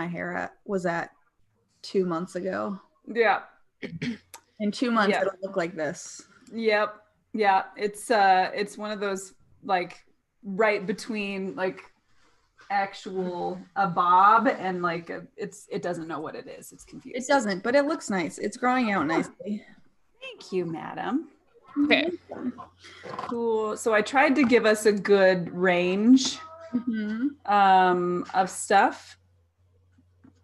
my hair was at 2 months ago. Yeah. In 2 months, it'll look like this. Yep. Yeah. It's one of those like right between like actual a bob and like it doesn't know what it is. It's confused. It doesn't, but it looks nice. It's growing out nicely. Thank you, madam. Okay. Cool. So I tried to give us a good range of stuff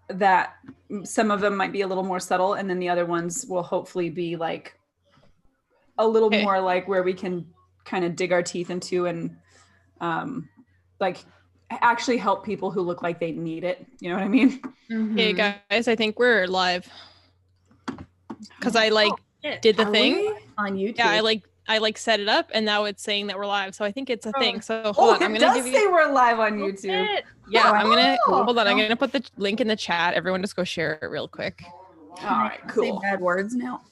that some of them might be a little more subtle, and then the other ones will hopefully be like a little more like where we can kind of dig our teeth into and like actually help people who look like they need it. You know what I mean? Hey guys, I think we're live. Because I did the thing on YouTube. Yeah, I set it up and now it's saying that we're live. So I think it's a thing. So hold on. I'm gonna give you. Say we're live on YouTube. Yeah, I'm gonna hold on. I'm gonna put the link in the chat. Everyone just go share it real quick. All right, cool. Say bad words now.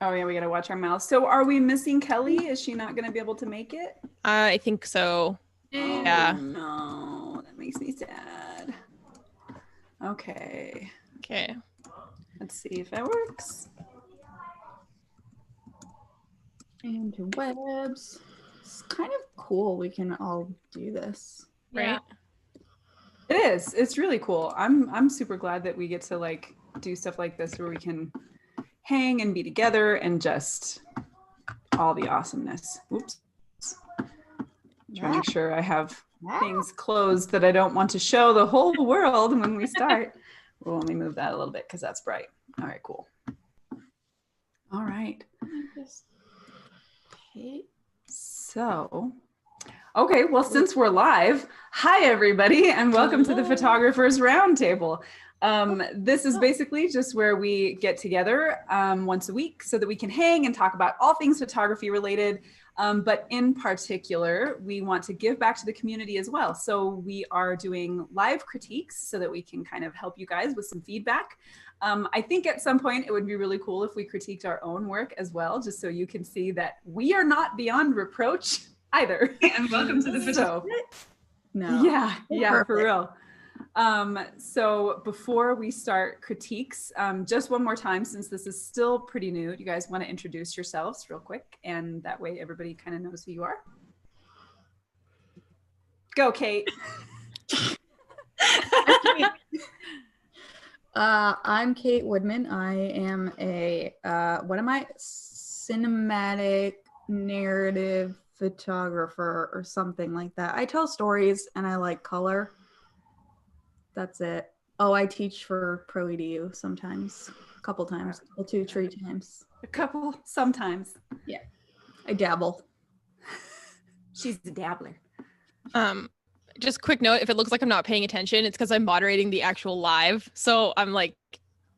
Oh yeah, we gotta watch our mouths. So are we missing Kelly? Is she not gonna be able to make it? I think so. Yeah. Oh, no, that makes me sad. Okay. Let's see if that works. Interwebs. It's kind of cool. We can all do this, right? It is. It's really cool. I'm super glad that we get to like do stuff like this where we can hang and be together and just all the awesomeness. Oops. Trying to make sure I have things closed that I don't want to show the whole world when we start. Well, let me move that a little bit because that's bright. All right, cool. All right. So, okay, well, since we're live, hi everybody, and welcome to the Photographers Roundtable. This is basically just where we get together once a week so that we can hang and talk about all things photography related. But in particular, we want to give back to the community as well. So we are doing live critiques so that we can kind of help you guys with some feedback. I think at some point it would be really cool if we critiqued our own work as well, just so you can see that we are not beyond reproach either. And welcome to the photo. No. Yeah, for real. So before we start critiques, just one more time, since this is still pretty new, do you guys want to introduce yourselves real quick? And that way everybody kind of knows who you are. Go, Kate. I'm Kate Woodman. I am a, cinematic narrative photographer or something like that. I tell stories and I like color. That's it. Oh, I teach for Pro EDU sometimes, a couple times, 2, 3 times. Sometimes. Yeah, I dabble. She's a dabbler. Just quick note, if it looks like I'm not paying attention, it's because I'm moderating the actual live. So I'm like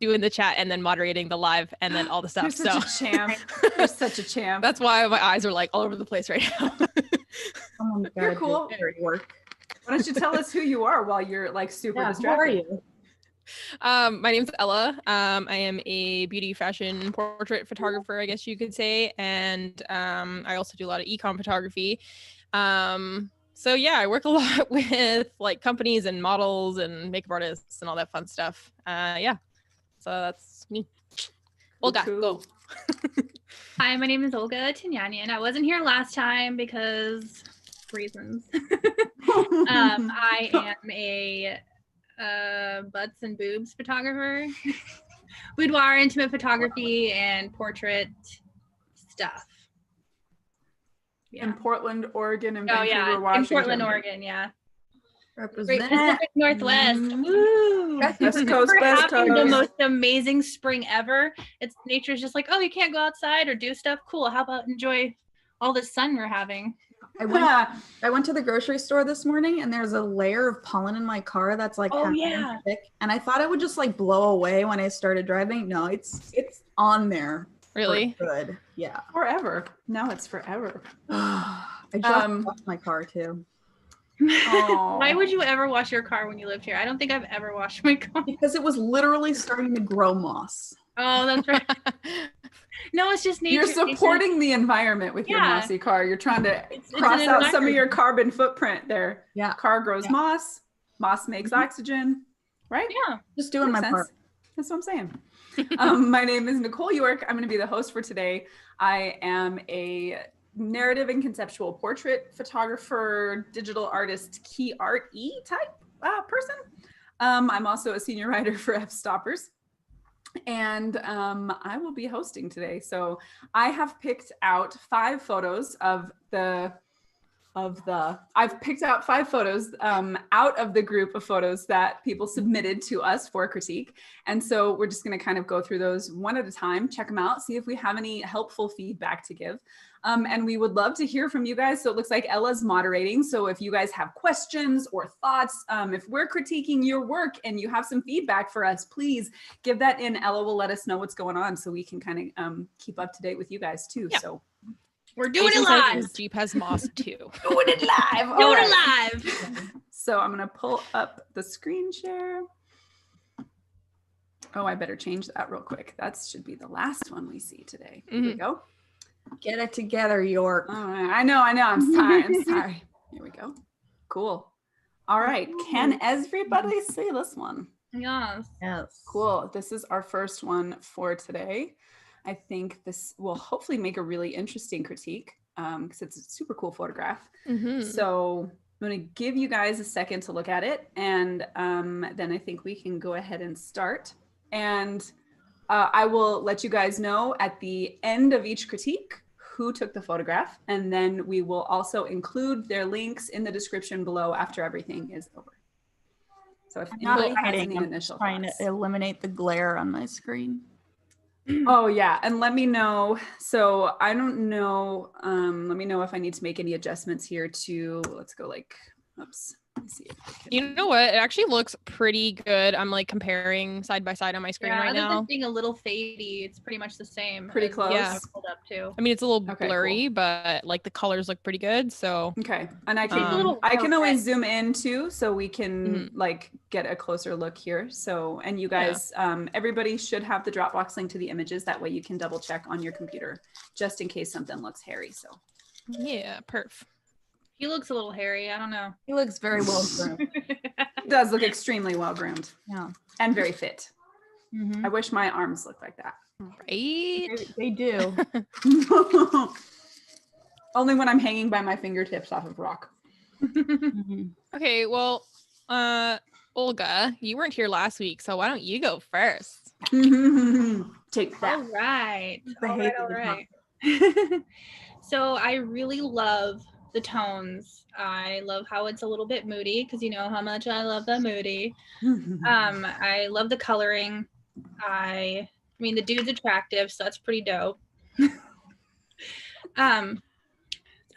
doing the chat and then moderating the live and then all the stuff. You're such a champ. You're such a champ. That's why my eyes are like all over the place right now. Oh my God, you're cool. Work. Why don't you tell us who you are while you're like super distracted? Who are you? My name's Ella. I am a beauty fashion portrait photographer, I guess you could say. And I also do a lot of e-com photography. So yeah, I work a lot with like companies and models and makeup artists and all that fun stuff. Yeah, so that's me. Olga, go. Hi, my name is Olga Tenyanin. I wasn't here last time because reasons. I am a butts and boobs photographer, boudoir, intimate photography, and portrait stuff. Yeah. In Portland, Oregon, and Vancouver, Washington. In Portland, Oregon, yeah. Represent. Great Pacific Northwest. Woo! West Coast, West Coast. The most amazing spring ever. Nature's just like, oh, you can't go outside or do stuff. Cool. How about enjoy all the sun we're having? I went to the grocery store this morning and there's a layer of pollen in my car that's like thick, and I thought it would just like blow away when I started driving. No, it's on there. Really? Good. Yeah. Forever. Now it's forever. I just washed my car too. Why would you ever wash your car when you lived here? I don't think I've ever washed my car. Because it was literally starting to grow moss. Oh, that's right. No, it's just nature. You're supporting the environment with your mossy car. You're trying to cross out some of your carbon footprint there. Yeah. Car grows moss. Moss makes oxygen. right? Yeah. Just doing my Makes part. sense. That's what I'm saying. My name is Nicole York. I'm going to be the host for today. I am a narrative and conceptual portrait photographer, digital artist, key art-y type person. I'm also a senior writer for F-Stoppers. And I will be hosting today. So I have picked out 5 photos I've picked out 5 photos out of the group of photos that people submitted to us for critique. And so we're just going to kind of go through those one at a time, check them out, see if we have any helpful feedback to give. And we would love to hear from you guys. So it looks like Ella's moderating. So if you guys have questions or thoughts, if we're critiquing your work and you have some feedback for us, please give that in. Ella will let us know what's going on so we can kind of keep up to date with you guys too. Yeah. So We're doing Jason it says live. his Jeep has moss too. doing it live. All Doing right. it live. So I'm going to pull up the screen share. Oh, I better change that real quick. That should be the last one we see today. Here we go. Get it together, York. All right. I know. I'm sorry. Here we go. Cool. All right. Can everybody see this one? Yes. Yes. Cool. This is our first one for today. I think this will hopefully make a really interesting critique because it's a super cool photograph. So I'm going to give you guys a second to look at it. And then I think we can go ahead and start. And I will let you guys know at the end of each critique who took the photograph. And then we will also include their links in the description below after everything is over. So if anybody has any initial trying thoughts. to eliminate the glare on my screen. Oh yeah, and let me know. So I don't know. Let me know if I need to make any adjustments here to. Let's go like. Oops. Let's see if I can. You know what? It actually looks pretty good. I'm like comparing side by side on my screen right other now. than being a little fadey, it's pretty much the same. Pretty as close. what Yeah. I pulled up too. I mean, it's a little Okay, blurry, but like the colors look pretty good. So Okay, and I It's a can little I can always red. zoom in too, so we can like get a closer look here. So and you guys, everybody should have the Dropbox link to the images. That way you can double check on your computer, just in case something looks hairy. So yeah, perf. He looks a little hairy. I don't know. He looks very well groomed. it does look extremely well groomed Yeah. and very fit. Mhm. I wish my arms looked like that. Right? They do. Only when I'm hanging by my fingertips off of rock. Mhm. Okay, well, Olga, you weren't here last week, so why don't you go first? Take All that. right. The All hate right. All of the right. So I really love the tones. I love how it's a little bit moody because you know how much I love the moody. I love the coloring. I mean the dude's attractive, so that's pretty dope.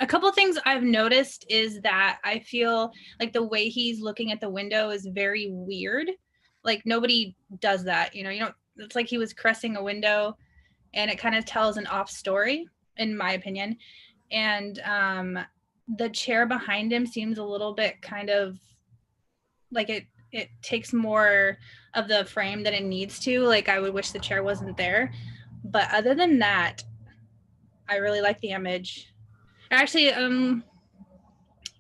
A couple things I've noticed is that I feel like the way he's looking at the window is very weird. Like nobody does that, you know, it's like he was caressing a window and it kind of tells an off story, in my opinion. And the chair behind him seems a little bit kind of like it takes more of the frame than it needs to. Like I would wish the chair wasn't there. But other than that, I really like the image. Actually,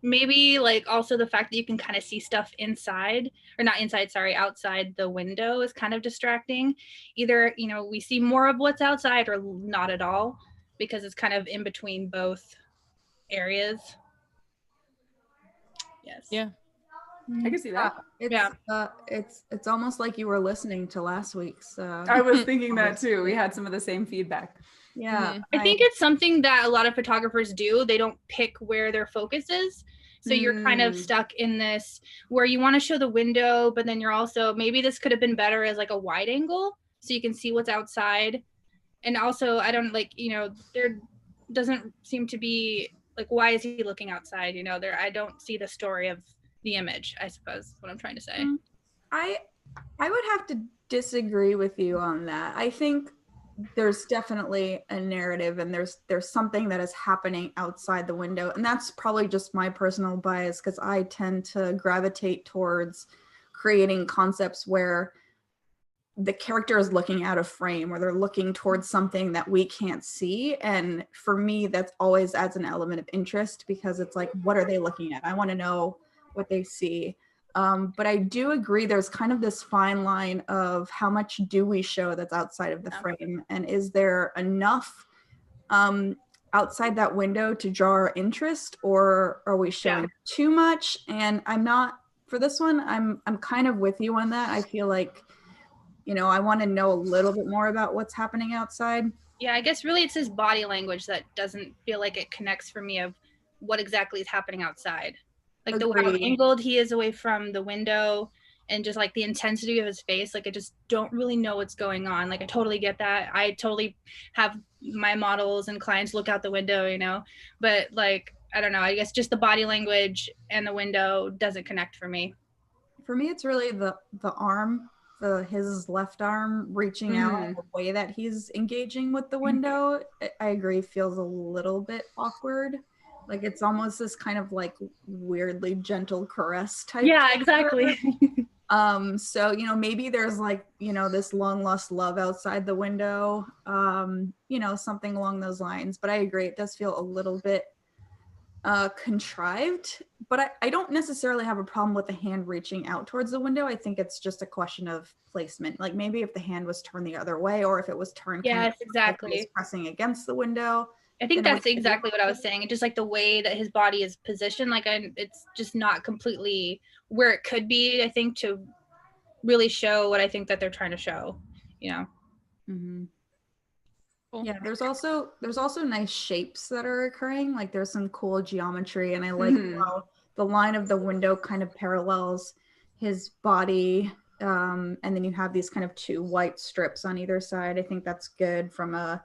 maybe like also the fact that you can kind of see stuff inside or not inside, sorry, outside the window is kind of distracting. Either, you know, we see more of what's outside or not at all because it's kind of in between both areas. Yes. Yeah. I can see that. It's almost like you were listening to last week's. I was thinking that too. We had some of the same feedback. Yeah. I think it's something that a lot of photographers do. They don't pick where their focus is. So you're kind of stuck in this where you want to show the window, but then you're also, maybe this could have been better as like a wide angle so you can see what's outside. And also, I don't like, you know, there doesn't seem to be like, why is he looking outside? You know, I don't see the story of the image, I suppose is what I'm trying to say. I would have to disagree with you on that. I think there's definitely a narrative and there's something that is happening outside the window, and that's probably just my personal bias because I tend to gravitate towards creating concepts where the character is looking out of frame or they're looking towards something that we can't see. And for me, that's always adds an element of interest because it's like, what are they looking at? I want to know what they see. But I do agree there's kind of this fine line of how much do we show that's outside of the frame, and is there enough outside that window to draw our interest, or are we showing too much? And I'm not, for this one, I'm kind of with you on that. I feel like, you know, I want to know a little bit more about what's happening outside. Yeah, I guess really it's his body language that doesn't feel like it connects for me of what exactly is happening outside. Like the how angled he is away from the window, and just like the intensity of his face, like I just don't really know what's going on. Like I totally get that. I totally have my models and clients look out the window, you know, but like I don't know, I guess just the body language and the window doesn't connect for me. For me, it's really the arm, his left arm reaching out, the way that he's engaging with the window. I agree, feels a little bit awkward. Like it's almost this kind of like weirdly gentle caress type. Yeah, exactly. So, you know, maybe there's like, you know, this long lost love outside the window, you know, something along those lines. But I agree, it does feel a little bit contrived, but I don't necessarily have a problem with the hand reaching out towards the window. I think it's just a question of placement. Like maybe if the hand was turned the other way, or if it was turned exactly, like pressing against the window. I think that's exactly what I was saying. It's just like the way that his body is positioned, like it's just not completely where it could be, I think, to really show what I think that they're trying to show, you know. Cool. Yeah, there's also nice shapes that are occurring. Like there's some cool geometry, and I like how the line of the window kind of parallels his body, and then you have these kind of two white strips on either side. I think that's good from a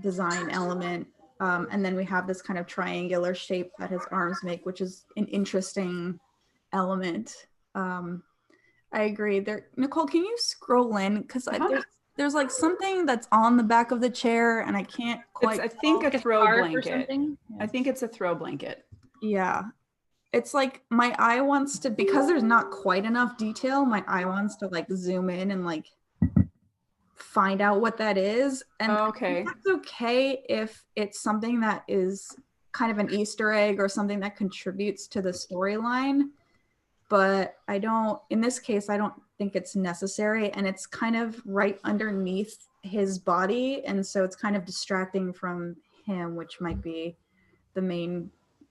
design element. And then we have this kind of triangular shape that his arms make, which is an interesting element. I agree. There, Nicole, can you scroll in? Because there's like something that's on the back of the chair, and I can't quite. I think a throw blanket. I think it's a throw blanket. Yeah. It's like my eye wants to, because there's not quite enough detail, my eye wants to like zoom in and like find out what that is. And that's okay if it's something that is kind of an Easter egg or something that contributes to the storyline. But in this case, I don't think it's necessary. And it's kind of right underneath his body. And so it's kind of distracting from him, which might be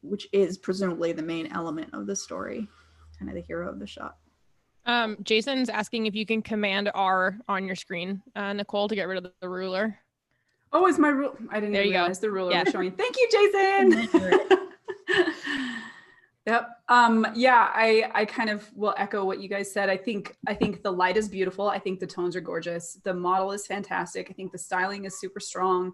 which is presumably the main element of the story, kind of the hero of the shot. Jason's asking if you can command R on your screen, Nicole, to get rid of the ruler. Oh, is my rule? I didn't even realize the ruler was showing. Thank you, Jason. Yep. Yeah, I kind of will echo what you guys said. I think the light is beautiful. I think the tones are gorgeous. The model is fantastic. I think the styling is super strong.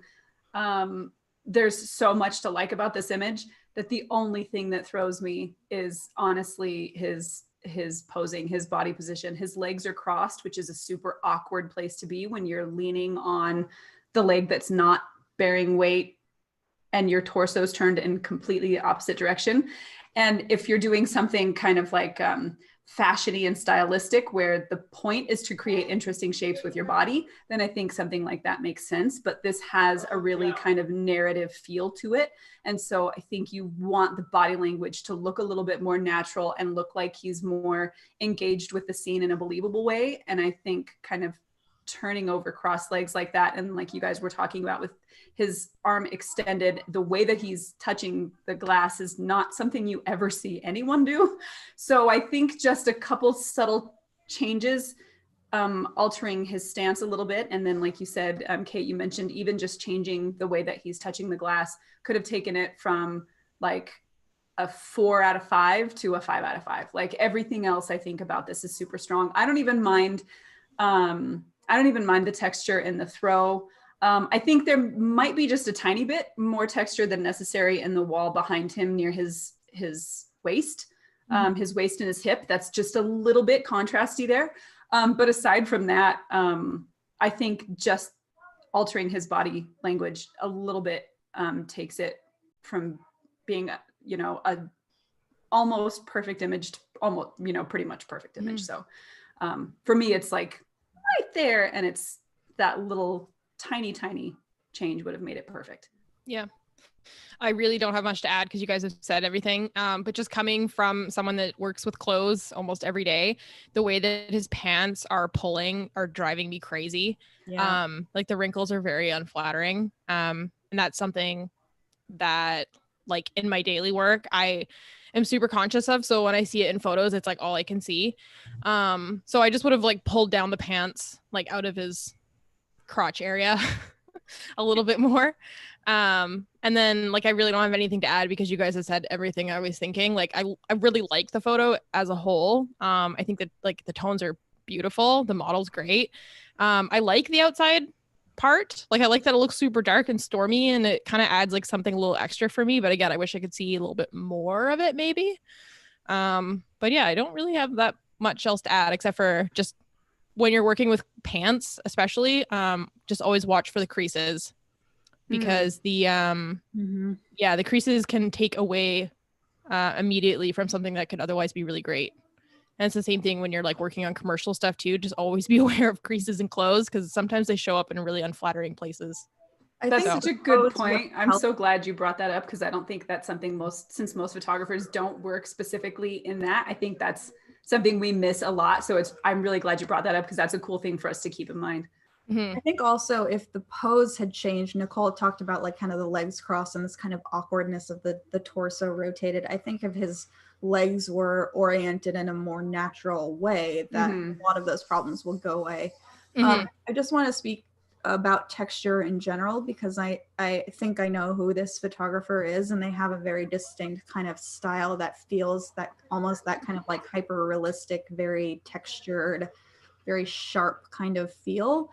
There's so much to like about this image that the only thing that throws me is honestly his posing, his body position. His legs are crossed, which is a super awkward place to be when you're leaning on the leg that's not bearing weight and your torso's turned in completely opposite direction. And if you're doing something kind of like fashiony and stylistic, where the point is to create interesting shapes with your body, then I think something like that makes sense. But this has a really kind of narrative feel to it. And so I think you want the body language to look a little bit more natural and look like he's more engaged with the scene in a believable way. And I think kind of turning over cross legs like that, and like you guys were talking about with his arm extended, the way that he's touching the glass is not something you ever see anyone do. So I think just a couple subtle changes, altering his stance a little bit, and then like you said, Kate, you mentioned even just changing the way that he's touching the glass could have taken it from like a 4 out of 5 to a 5 out of 5. Like everything else I think about this is super strong. I don't even mind the texture in the throw. I think there might be just a tiny bit more texture than necessary in the wall behind him near his waist, his waist and his hip. That's just a little bit contrasty there. But aside from that, I think just altering his body language a little bit takes it from being, you know, a almost perfect image to almost, you know, pretty much perfect image. So for me, it's like right there, and it's that little tiny change would have made it perfect. Yeah. I really don't have much to add because you guys have said everything. But just coming from someone that works with clothes almost every day, the way that his pants are pulling are driving me crazy. Yeah. Like the wrinkles are very unflattering. And that's something that like in my daily work, I am super conscious of. So when I see it in photos, it's like all I can see. So I just would have like pulled down the pants like out of his crotch area a little bit more. And then like I really don't have anything to add because you guys have said everything I was thinking. Like I really like the photo as a whole. I think that like the tones are beautiful, the model's great. I like the outside part. Like I like that it looks super dark and stormy and it kind of adds like something a little extra for me, but again, I wish I could see a little bit more of it maybe. But yeah, I don't really have that much else to add except for just when you're working with pants especially, just always watch for the creases because the the creases can take away immediately from something that could otherwise be really great. And it's the same thing when you're like working on commercial stuff too. Just always be aware of creases in clothes because sometimes they show up in really unflattering places. That's such a good point. I'm so glad you brought that up because I don't think that's something since most photographers don't work specifically in that. I think that's something we miss a lot. So I'm really glad you brought that up because that's a cool thing for us to keep in mind. I think also if the pose had changed, Nicole talked about like kind of the legs crossed and this kind of awkwardness of the torso rotated. I think if his legs were oriented in a more natural way, that a lot of those problems will go away. I just want to speak about texture in general because I think I know who this photographer is and they have a very distinct kind of style that feels that almost that kind of like hyper realistic, very textured, very sharp kind of feel.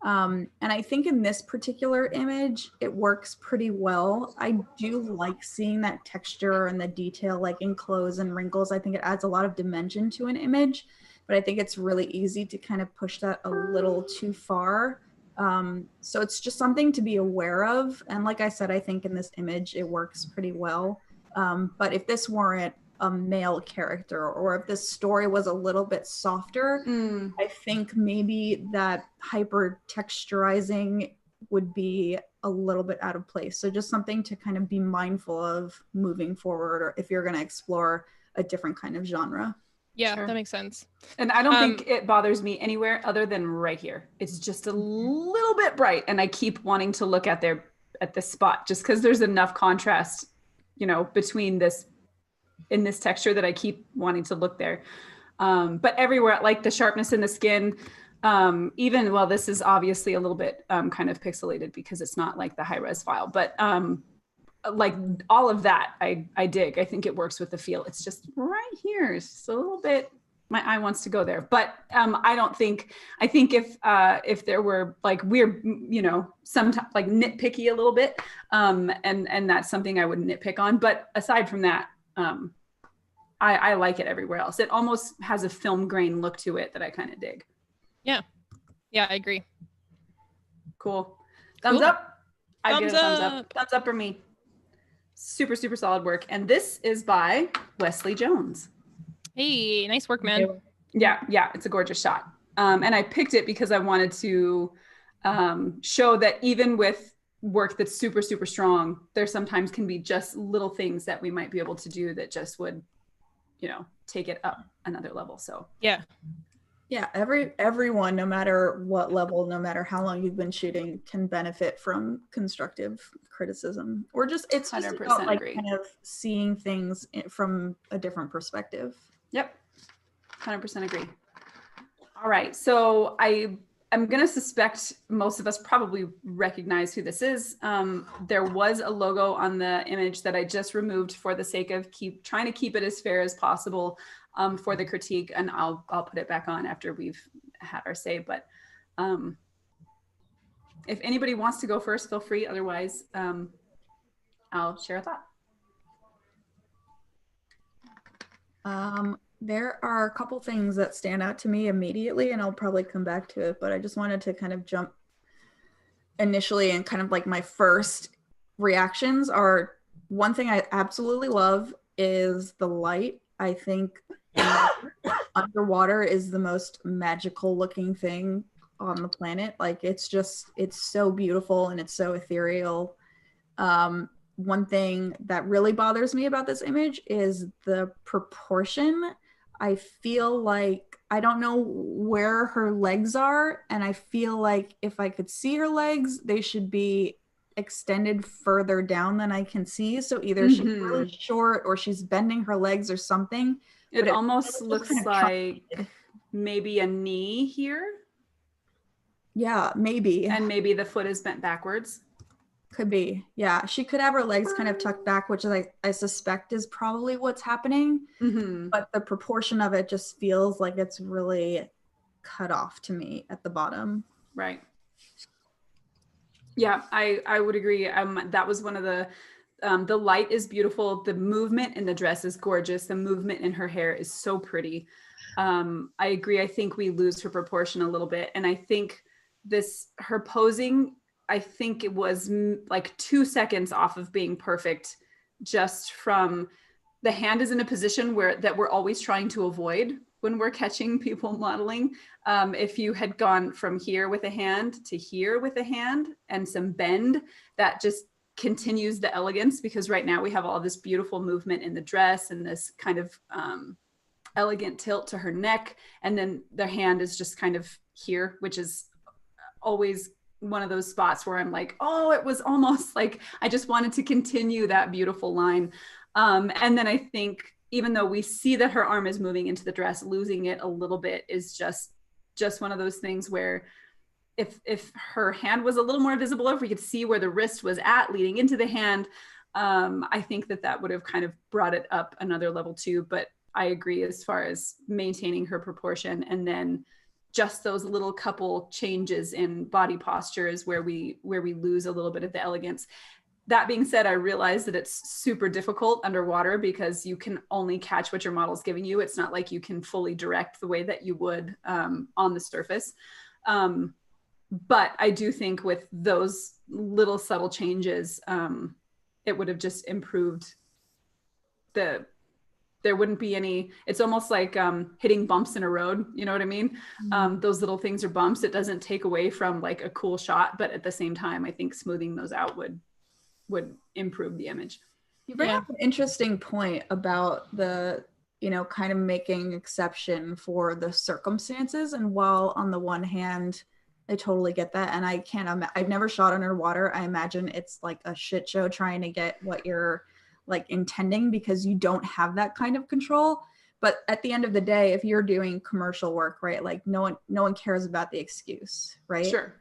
And I think in this particular image, it works pretty well. I do like seeing that texture and the detail like in clothes and wrinkles. I think it adds a lot of dimension to an image, but I think it's really easy to kind of push that a little too far. So it's just something to be aware of. And like I said, I think in this image, it works pretty well. But if this weren't a male character or if this story was a little bit softer, I think maybe that hyper texturizing would be a little bit out of place. So just something to kind of be mindful of moving forward or if you're going to explore a different kind of genre. Yeah, sure. That makes sense. And I don't think it bothers me anywhere other than right here. It's just a little bit bright and I keep wanting to look at this spot just because there's enough contrast, between in this texture that I keep wanting to look there. But everywhere, like the sharpness in the skin, even while this is obviously a little bit kind of pixelated because it's not like the high res file, but like all of that, I dig. I think it works with the feel. It's just right here. It's just a little bit, my eye wants to go there, but I think if there were like weird, sometimes like nitpicky a little bit, and that's something I would nitpick on. But aside from that, I like it everywhere else. It almost has a film grain look to it that I kind of dig. Yeah, I agree. Cool. Thumbs up. I give it a thumbs up. Thumbs up for me. Super, super solid work. And this is by Wesley Jones. Hey, nice work, man. Yeah, it's a gorgeous shot. And I picked it because I wanted to show that even with work that's super, super strong, there sometimes can be just little things that we might be able to do that just would, take it up another level. So yeah, everyone, no matter what level, no matter how long you've been shooting, can benefit from constructive criticism or just it's just 100% about, like, agree. kind of seeing things from a different perspective. Yep, 100% agree. All right, so I'm going to suspect most of us probably recognize who this is. There was a logo on the image that I just removed for the sake of trying to keep it as fair as possible for the critique, and I'll put it back on after we've had our say. But if anybody wants to go first, feel free. Otherwise, I'll share a thought. There are a couple things that stand out to me immediately, and I'll probably come back to it, but I just wanted to kind of jump initially, and kind of like my first reactions are, one thing I absolutely love is the light. I think underwater is the most magical looking thing on the planet. Like it's so beautiful and it's so ethereal. one thing that really bothers me about this image is the proportion. I feel like I don't know where her legs are, and I feel like if I could see her legs, they should be extended further down than I can see. So either she's really short or she's bending her legs or something. It almost looks kind of like maybe a knee here. Yeah, maybe. And maybe the foot is bent backwards. Could be. Yeah, she could have her legs kind of tucked back, which I suspect is probably what's happening. But the proportion of it just feels like it's really cut off to me at the bottom. Right. Yeah, I would agree. That was one of the light is beautiful. The movement in the dress is gorgeous. The movement in her hair is so pretty. I agree. I think we lose her proportion a little bit. And I think her posing, I think it was like 2 seconds off of being perfect, just from the hand is in a position that we're always trying to avoid when we're catching people modeling. If you had gone from here with a hand to here with a hand and some bend, that just continues the elegance, because right now we have all this beautiful movement in the dress and this kind of elegant tilt to her neck. And then their hand is just kind of here, which is always one of those spots where I'm like, oh, it was almost like I just wanted to continue that beautiful line. And then I think, even though we see that her arm is moving into the dress, losing it a little bit is just one of those things where if her hand was a little more visible, if we could see where the wrist was at leading into the hand, I think that would have kind of brought it up another level too. But I agree as far as maintaining her proportion, and then just those little couple changes in body postures where we lose a little bit of the elegance. That being said, I realize that it's super difficult underwater because you can only catch what your model's giving you. It's not like you can fully direct the way that you would on the surface. But I do think with those little subtle changes, it would have just improved there wouldn't be any, it's almost like hitting bumps in a road, you know what I mean? Those little things are bumps. It doesn't take away from like a cool shot, but at the same time, I think smoothing those out would improve the image. You bring up an interesting point about the, kind of making exception for the circumstances. And while on the one hand, I totally get that. And I've never shot underwater. I imagine it's like a shit show trying to get what you're like intending, because you don't have that kind of control. But at the end of the day, if you're doing commercial work, right, like no one cares about the excuse, right? Sure.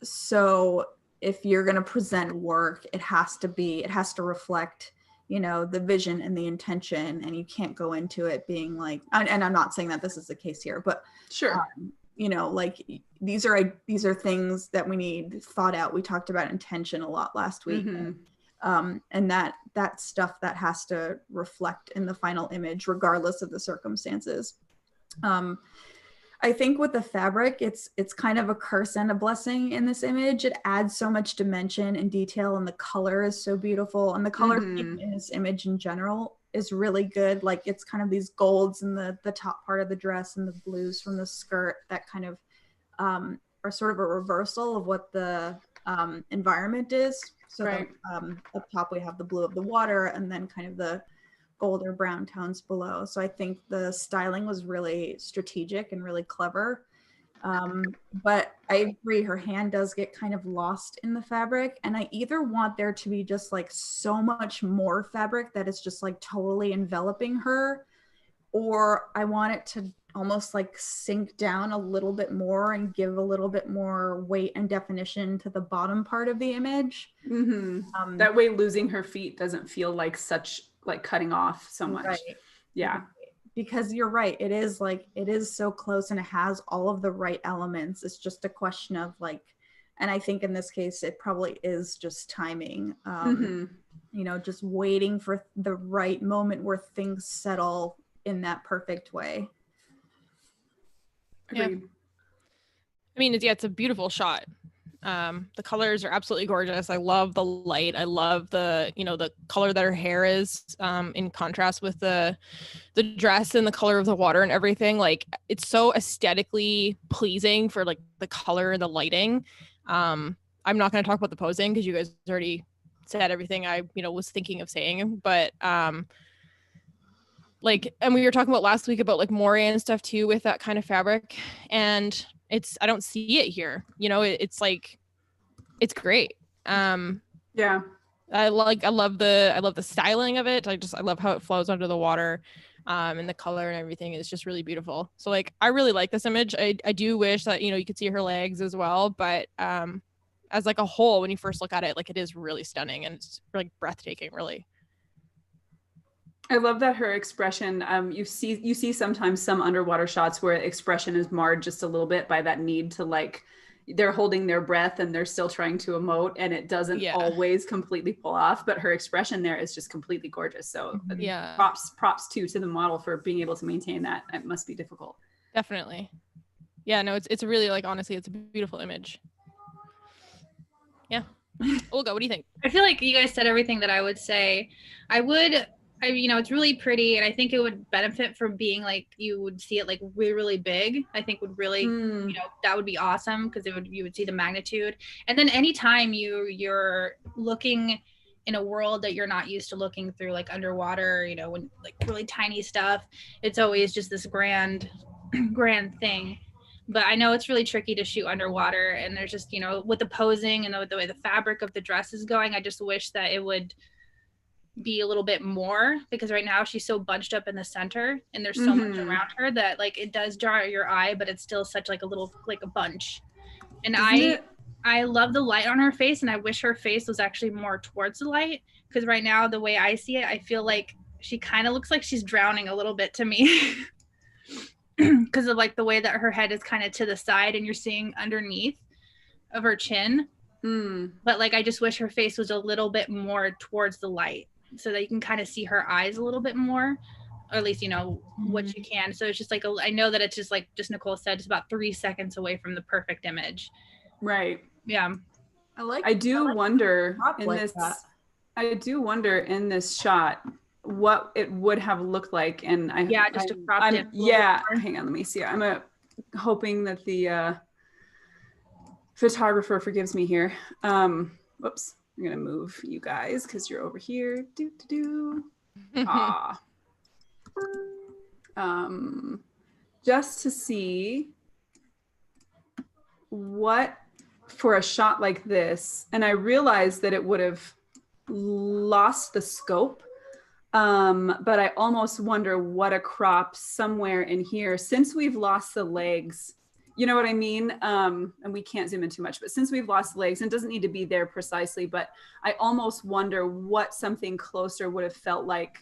So if you're going to present work, it has to reflect, the vision and the intention, and you can't go into it being like, and I'm not saying that this is the case here, but sure. Like these are things that we need thought out. We talked about intention a lot last week. And that stuff that has to reflect in the final image, regardless of the circumstances. I think with the fabric, it's kind of a curse and a blessing in this image. It adds so much dimension and detail, and the color is so beautiful. And the color scheme in this image in general is really good. Like it's kind of these golds in the top part of the dress and the blues from the skirt that kind of are sort of a reversal of what the environment is. So right. Up top we have the blue of the water, and then kind of the gold or brown tones below. So I think the styling was really strategic and really clever. But I agree, her hand does get kind of lost in the fabric, and I either want there to be just like so much more fabric that it's just like totally enveloping her, or I want it to almost like sink down a little bit more and give a little bit more weight and definition to the bottom part of the image. That way losing her feet doesn't feel like cutting off so much. Right. Yeah. Because you're right, it is so close and it has all of the right elements. It's just a question of like, and I think in this case it probably is just timing. Just waiting for the right moment where things settle in that perfect way. Agreed. Yeah. I mean, it's a beautiful shot. The colors are absolutely gorgeous. I love the light. I love the color that her hair is in contrast with the dress and the color of the water and everything. Like it's so aesthetically pleasing for like the color and the lighting. I'm not going to talk about the posing because you guys already said everything I, was thinking of saying, but like, and we were talking about last week about like moire and stuff too with that kind of fabric, and I don't see it here. It's like, it's great. Yeah. I love the styling of it. I love how it flows under the water, and the color and everything is just really beautiful. So like, I really like this image. I do wish that, you could see her legs as well, but as like a whole, when you first look at it, like, it is really stunning and it's like breathtaking, really. I love that her expression, you see sometimes some underwater shots where expression is marred just a little bit by that need to, like, they're holding their breath and they're still trying to emote, and it doesn't always completely pull off, but her expression there is just completely gorgeous. So yeah, props to the model for being able to maintain that. It must be difficult. Definitely. Yeah, no, it's really, like, honestly, it's a beautiful image. Yeah. Olga, what do you think? I feel like you guys said everything that I would say. It's really pretty, and I think it would benefit from being like, you would see it like really, really big. I think would really, that would be awesome, because you would see the magnitude. And then anytime you're looking in a world that you're not used to looking through, like underwater, when like really tiny stuff, it's always just this grand thing. But I know it's really tricky to shoot underwater, and there's just, with the posing and the way the fabric of the dress is going, I just wish that it would be a little bit more, because right now she's so bunched up in the center and there's so much around her that, like, it does draw your eye, but it's still such like a little, like a bunch. And I love the light on her face, and I wish her face was actually more towards the light, because right now the way I see it, I feel like she kind of looks like she's drowning a little bit to me. Because of like the way that her head is kind of to the side and you're seeing underneath of her chin. But like, I just wish her face was a little bit more towards the light, so that you can kind of see her eyes a little bit more, or at least what you can. So it's just like, I know that it's just Nicole said, it's about 3 seconds away from the perfect image. Right. Yeah. I do wonder in this shot what it would have looked like, and just to crop it. Hang on, let me see. I'm hoping that the photographer forgives me here. Whoops, I'm gonna move you guys because you're over here. Just to see what, for a shot like this, and I realized that it would have lost the scope, but I almost wonder what a crop somewhere in here, since we've lost the legs, you know what I mean? And we can't zoom in too much, but since we've lost legs, and it doesn't need to be there precisely, but I almost wonder what something closer would have felt like,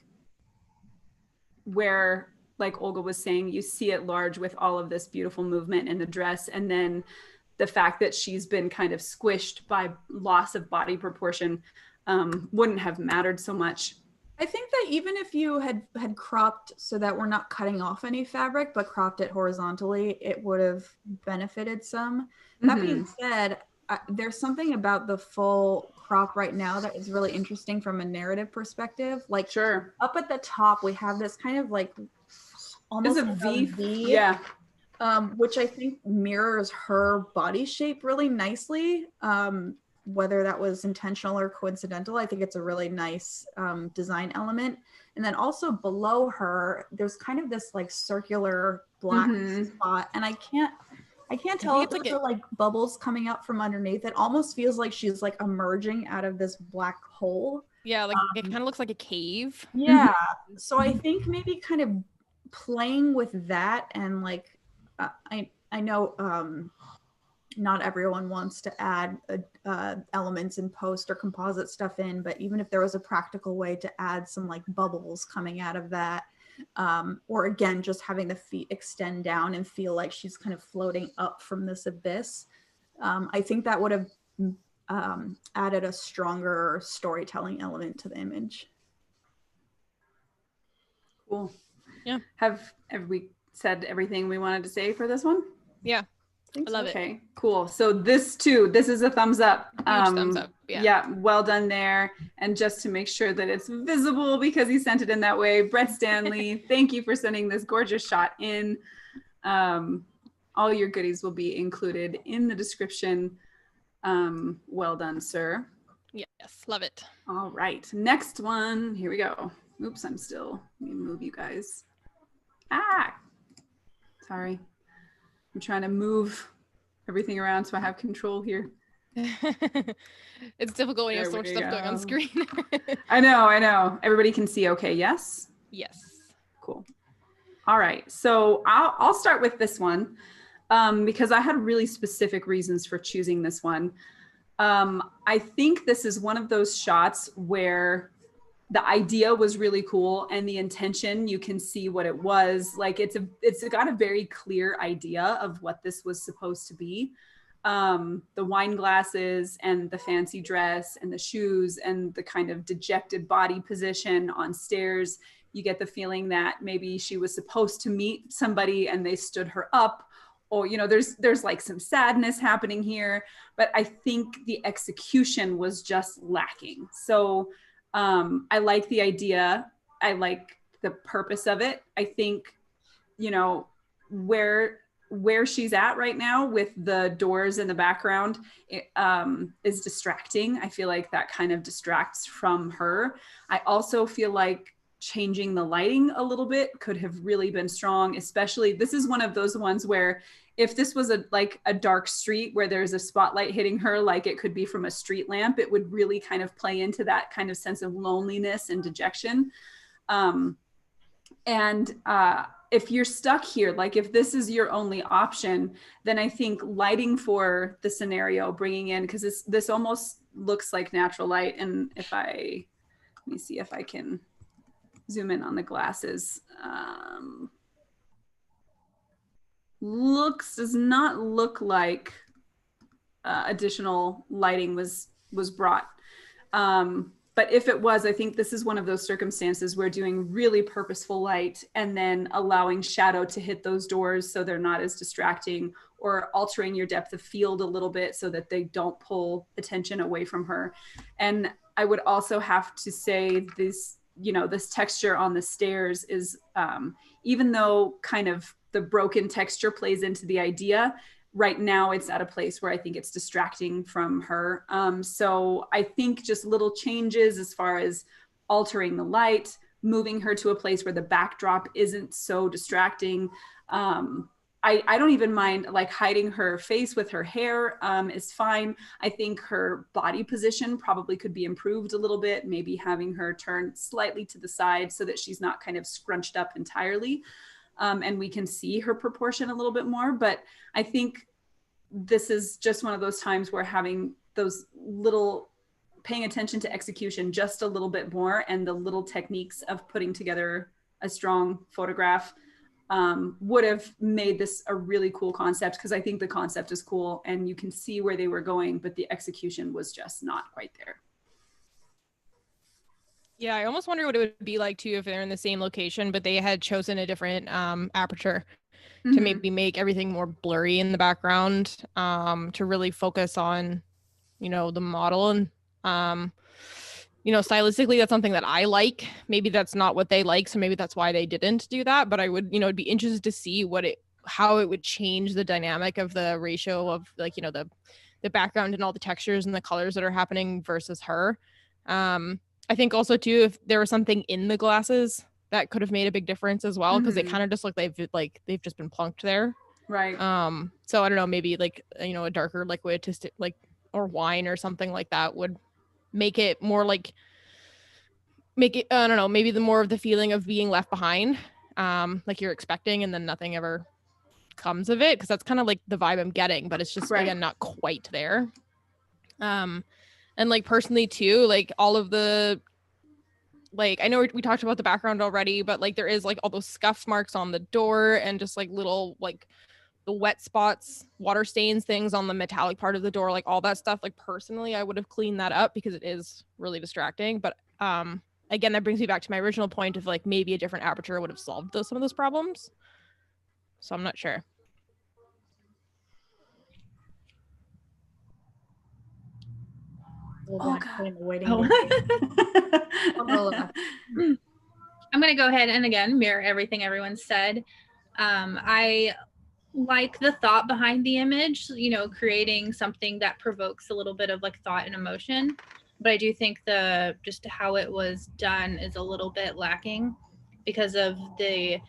where, like Olga was saying, you see it large with all of this beautiful movement in the dress, and then the fact that she's been kind of squished by loss of body proportion wouldn't have mattered so much. I think that even if you had cropped so that we're not cutting off any fabric, but cropped it horizontally, it would have benefited some. That being said, there's something about the full crop right now that is really interesting from a narrative perspective. Like, sure, up at the top, we have this kind of like almost a V. Yeah. Which I think mirrors her body shape really nicely. Whether that was intentional or coincidental, I think it's a really nice design element. And then also below her, there's kind of this like circular black spot, and I can't tell if those are like bubbles coming up from underneath. It almost feels like she's like emerging out of this black hole. Yeah, like it kind of looks like a cave. Yeah. So I think maybe kind of playing with that, and like I know not everyone wants to add elements in post or composite stuff in, but even if there was a practical way to add some like bubbles coming out of that, or again, just having the feet extend down and feel like she's kind of floating up from this abyss, I think that would have added a stronger storytelling element to the image. Cool. Yeah. Have we said everything we wanted to say for this one? Yeah. I love it. Okay, cool. So this is a thumbs up. Huge thumbs up. Yeah, well done there. And just to make sure that it's visible, because he sent it in that way, Brett Stanley, thank you for sending this gorgeous shot in. All your goodies will be included in the description. Well done, sir. Yes, love it. All right, next one. Here we go. Oops, let me move you guys. Sorry. I'm trying to move everything around so I have control here. It's difficult when you have so There much we stuff going on go. screen. I know. Everybody can see okay, yes? Yes. Cool. All right, so I'll start with this one because I had really specific reasons for choosing this one. I think this is one of those shots where the idea was really cool and the intention, you can see what it was. Like it's got a very clear idea of what this was supposed to be. The wine glasses and the fancy dress and the shoes and the kind of dejected body position on stairs. You get the feeling that maybe she was supposed to meet somebody and they stood her up, or, you know, there's like some sadness happening here, but I think the execution was just lacking. So I like the idea. I like the purpose of it. I think, you know, where she's at right now with the doors in the background is distracting. I feel like that kind of distracts from her. I also feel like changing the lighting a little bit could have really been strong, especially this is one of those ones where if this was a dark street where there's a spotlight hitting her, like it could be from a street lamp, it would really kind of play into that kind of sense of loneliness and dejection. If you're stuck here, like if this is your only option, then I think lighting for the scenario, bringing in, because this almost looks like natural light. And let me see if I can zoom in on the glasses. Does not look like additional lighting was brought. But if it was, I think this is one of those circumstances where doing really purposeful light and then allowing shadow to hit those doors so they're not as distracting, or altering your depth of field a little bit so that they don't pull attention away from her. And I would also have to say this, you know, this texture on the stairs is, even though kind of the broken texture plays into the idea, right now it's at a place where I think it's distracting from her. So I think just little changes as far as altering the light, moving her to a place where the backdrop isn't so distracting. I don't even mind like hiding her face with her hair is fine. I think her body position probably could be improved a little bit, maybe having her turn slightly to the side so that she's not kind of scrunched up entirely. And we can see her proportion a little bit more. But I think this is just one of those times where having those little, paying attention to execution just a little bit more, and the little techniques of putting together a strong photograph would have made this a really cool concept, because I think the concept is cool and you can see where they were going, but the execution was just not quite there. Yeah, I almost wonder what it would be like too if they're in the same location, but they had chosen a different aperture to maybe make everything more blurry in the background, to really focus on, you know, the model. And, you know, stylistically, that's something that I like. Maybe that's not what they like, so maybe that's why they didn't do that. But I would, you know, it'd be interested to see how it would change the dynamic of the ratio of, like, you know, the background and all the textures and the colors that are happening versus her. I think also too, if there was something in the glasses that could have made a big difference as well, because they kind of just look like they've just been plunked there. Right. So I don't know, maybe like, you know, a darker liquid to like, or wine or something like that would make it more like, I don't know, maybe the more of the feeling of being left behind, like you're expecting, and then nothing ever comes of it, because that's kind of like the vibe I'm getting, but it's just again not quite there. And like personally too, like all of the, like, I know we talked about the background already, but like there is like all those scuff marks on the door, and just like little like the wet spots, water stains, things on the metallic part of the door, like all that stuff. Like personally, I would have cleaned that up because it is really distracting. But again, that brings me back to my original point of like maybe a different aperture would have solved some of those problems. So I'm not sure. Olga. I'm going to go ahead and again mirror everything everyone said. I like the thought behind the image, you know, creating something that provokes a little bit of like thought and emotion. but I do think just how it was done is a little bit lacking because of the,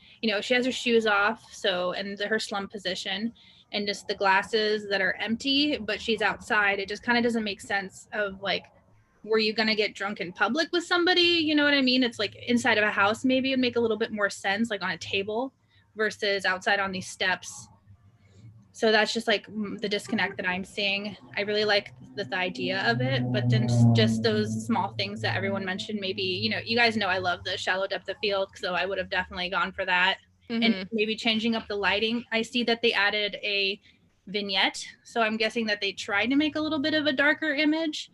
she has her shoes off, and her slump position, and just the glasses that are empty, but she's outside. It just kind of doesn't make sense of like, were you going to get drunk in public with somebody? You know what I mean? It's like inside of a house, maybe it'd make a little bit more sense, like on a table versus outside on these steps. So that's just like the disconnect that I'm seeing. I really like the idea of it, but then just those small things that everyone mentioned, maybe, you guys know I love the shallow depth of field, so I would have definitely gone for that. And maybe changing up the lighting. I see that they added a vignette, so I'm guessing that they tried to make a little bit of a darker image,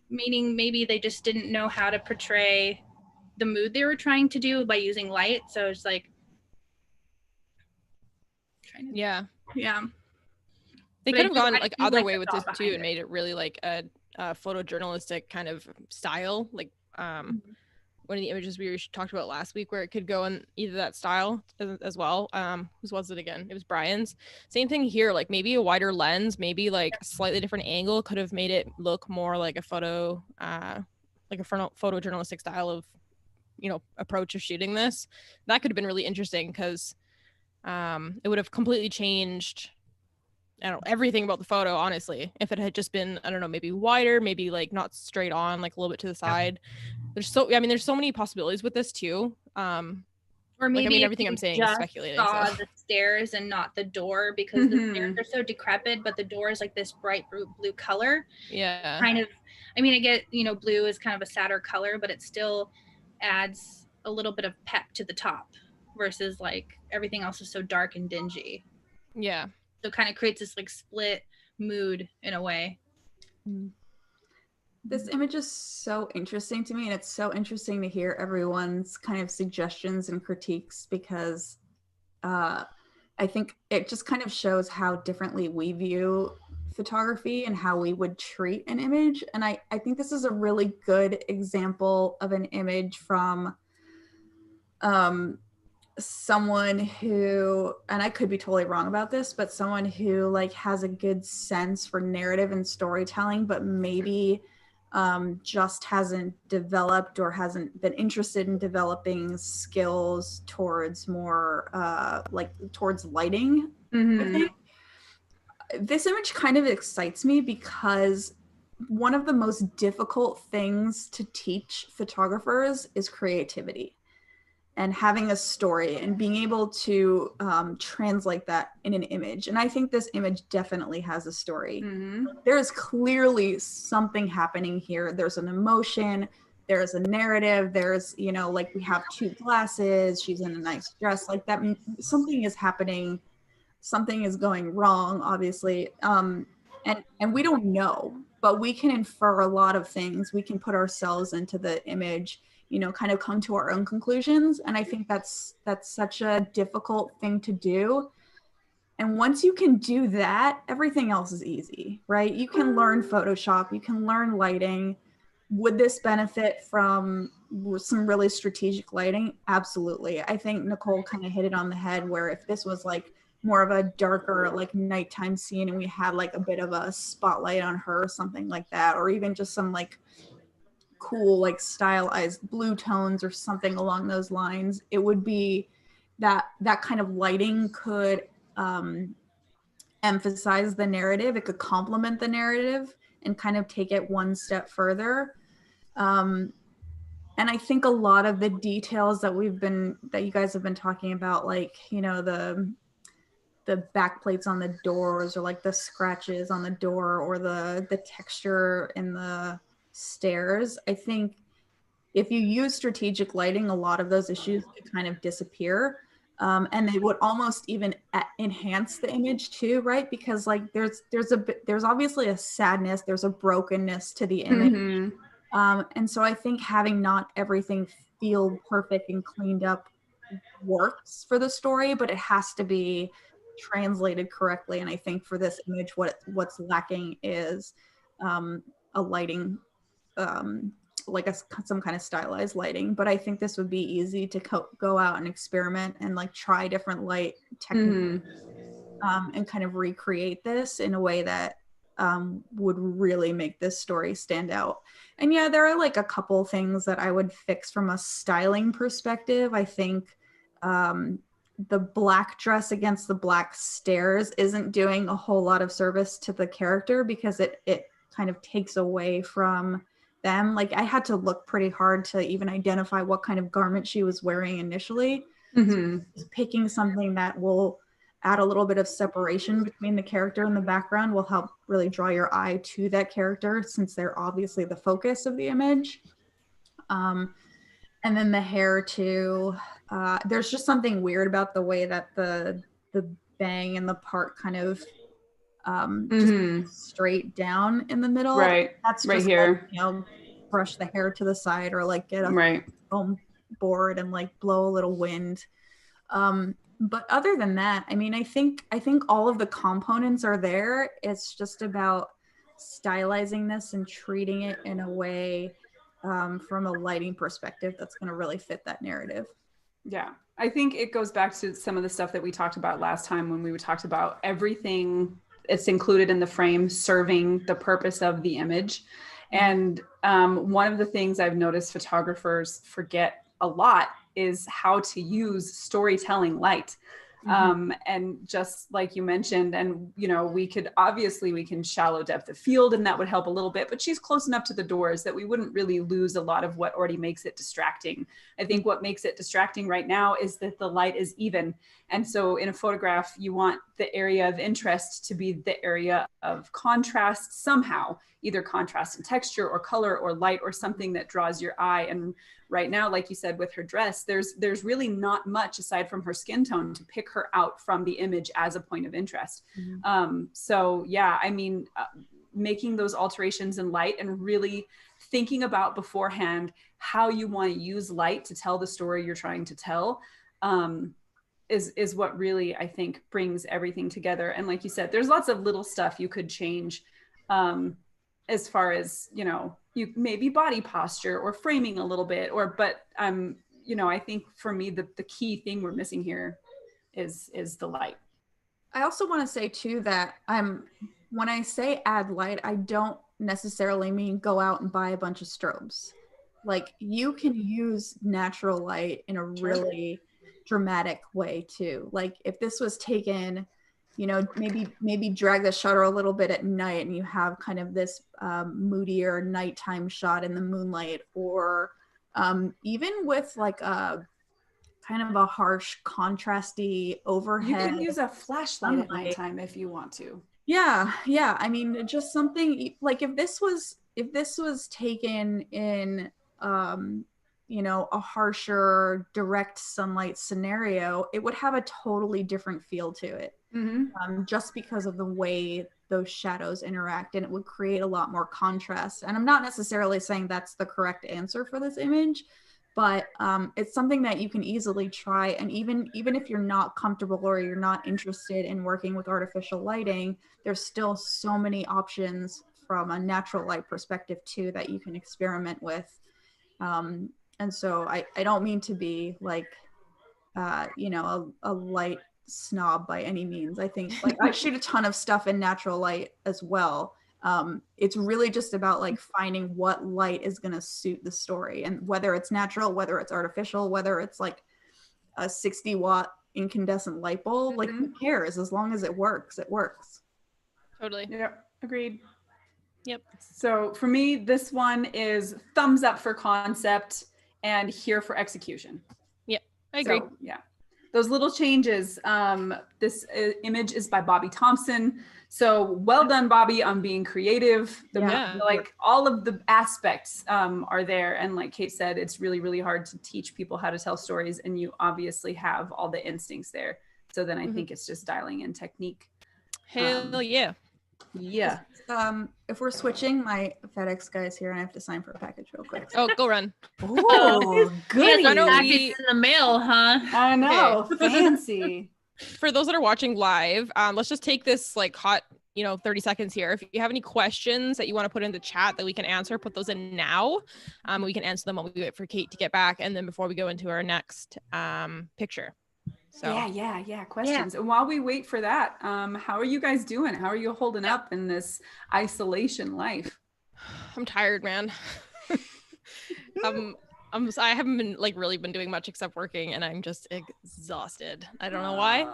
meaning maybe they just didn't know how to portray the mood they were trying to do by using light. So it's like, yeah. They But could have gone like other like way the with thought this too behind and made it really like a photojournalistic kind of style, like one of the images we talked about last week, where it could go in either that style as well. Whose was it again? It was Brian's. Same thing here, like maybe a wider lens, maybe like a slightly different angle could have made it look more like a photo, like a photojournalistic style of, approach of shooting this. That could have been really interesting because it would have completely changed, I don't know, everything about the photo, honestly. If it had just been, I don't know, maybe wider, maybe like not straight on, like a little bit to the side. There's so many possibilities with this too. Or maybe everything I'm saying is speculating. Saw the stairs and not the door, because the stairs are so decrepit, but the door is like this bright blue color. Yeah. Kind of, I get, blue is kind of a sadder color, but it still adds a little bit of pep to the top versus like everything else is so dark and dingy. Yeah. So it kind of creates this like split mood in a way. This image is so interesting to me, and it's so interesting to hear everyone's kind of suggestions and critiques, because I think it just kind of shows how differently we view photography and how we would treat an image. And I think this is a really good example of an image from someone who, and I could be totally wrong about this, but someone who like has a good sense for narrative and storytelling, but maybe just hasn't developed or hasn't been interested in developing skills towards more towards lighting. I think this image kind of excites me because one of the most difficult things to teach photographers is creativity and having a story and being able to translate that in an image. And I think this image definitely has a story. There is clearly something happening here. There's an emotion, there's a narrative, there's, like we have two glasses, she's in a nice dress, like that. Something is happening, something is going wrong, obviously. And we don't know, but we can infer a lot of things. We can put ourselves into the image, kind of come to our own conclusions. And I think that's such a difficult thing to do. And once you can do that, everything else is easy, right? You can learn Photoshop, you can learn lighting. Would this benefit from some really strategic lighting? Absolutely. I think Nicole kind of hit it on the head, where if this was like more of a darker, like nighttime scene, and we had like a bit of a spotlight on her or something like that, or even just some like cool, like stylized blue tones or something along those lines, it would be that kind of lighting could emphasize the narrative. It could complement the narrative and kind of take it one step further. And I think a lot of the details that you guys have been talking about, like, the back plates on the doors, or like the scratches on the door, or the texture in the stairs, I think if you use strategic lighting, a lot of those issues could kind of disappear. And they would almost even enhance the image too, right? Because like there's obviously a sadness, there's a brokenness to the image. And so I think having not everything feel perfect and cleaned up works for the story, but it has to be translated correctly. And I think for this image, what's lacking is a lighting, like some kind of stylized lighting. But I think this would be easy to go out and experiment and like try different light techniques and kind of recreate this in a way that would really make this story stand out. And yeah, there are like a couple things that I would fix from a styling perspective. I think the black dress against the black stairs isn't doing a whole lot of service to the character because it kind of takes away from them. Like I had to look pretty hard to even identify what kind of garment she was wearing initially. Mm-hmm. So picking something that will add a little bit of separation between the character and the background will help really draw your eye to that character since they're obviously the focus of the image. And then the hair too. There's just something weird about the way that the bang and the part kind of just straight down in the middle. Right. That's right just here. like, brush the hair to the side or like get a foam board and like blow a little wind. But other than that, I mean, I think all of the components are there. It's just about stylizing this and treating it in a way from a lighting perspective that's going to really fit that narrative. Yeah, I think it goes back to some of the stuff that we talked about last time when we talked about everything it's included in the frame serving the purpose of the image. And one of the things I've noticed photographers forget a lot is how to use storytelling light. And just like you mentioned, and we can shallow depth of field and that would help a little bit, but she's close enough to the doors that we wouldn't really lose a lot of what already makes it distracting. I think what makes it distracting right now is that the light is even. And so in a photograph, you want the area of interest to be the area of contrast somehow, either contrast in texture or color or light or something that draws your eye. And right now, like you said, with her dress, there's really not much aside from her skin tone to pick her out from the image as a point of interest. So yeah, I mean, making those alterations in light and really thinking about beforehand how you want to use light to tell the story you're trying to tell is what really, I think, brings everything together. And like you said, there's lots of little stuff you could change as far as, you maybe body posture or framing a little bit, but I think for me, the key thing we're missing here is the light. I also want to say too that when I say add light, I don't necessarily mean go out and buy a bunch of strobes. Like you can use natural light in a really dramatic way too. Like if this was taken, maybe drag the shutter a little bit at night and you have kind of this moodier nighttime shot in the moonlight, or even with like a kind of a harsh contrasty overhead. You can use a flashlight at nighttime if you want to. Yeah. I mean, just something like if this was taken in a harsher direct sunlight scenario, it would have a totally different feel to it. Just because of the way those shadows interact, and it would create a lot more contrast. And I'm not necessarily saying that's the correct answer for this image, but it's something that you can easily try. And even if you're not comfortable or you're not interested in working with artificial lighting, there's still so many options from a natural light perspective too that you can experiment with. And so I don't mean to be like, a light snob by any means. I think like I shoot a ton of stuff in natural light as well. It's really just about like finding what light is going to suit the story, and whether it's natural, whether it's artificial, whether it's like a 60-watt incandescent light bulb, like who cares? As long as it works, it works. Totally. Yep. Agreed. Yep. So for me, this one is thumbs up for concept and here for execution. Yep. I agree. So, yeah. Those little changes. This image is by Bobby Thompson. So well done, Bobby, on being creative. Like all of the aspects are there. And like Kate said, it's really, really hard to teach people how to tell stories. And you obviously have all the instincts there. So then I think it's just dialing in technique. Hell yeah. Yeah. If we're switching, my FedEx guy is here and I have to sign for a package real quick. Oh, go run. Oh, good. Package in the mail, huh? I know. Okay. Fancy. For those that are watching live, let's just take this like hot, 30 seconds here. If you have any questions that you want to put in the chat that we can answer, put those in now. We can answer them while we wait for Kate to get back. And then before we go into our next picture. So yeah. Questions. And while we wait for that, how are you guys doing? How are you holding up in this isolation life? I'm tired, man. I haven't been really been doing much except working, and I'm just exhausted. I don't know why.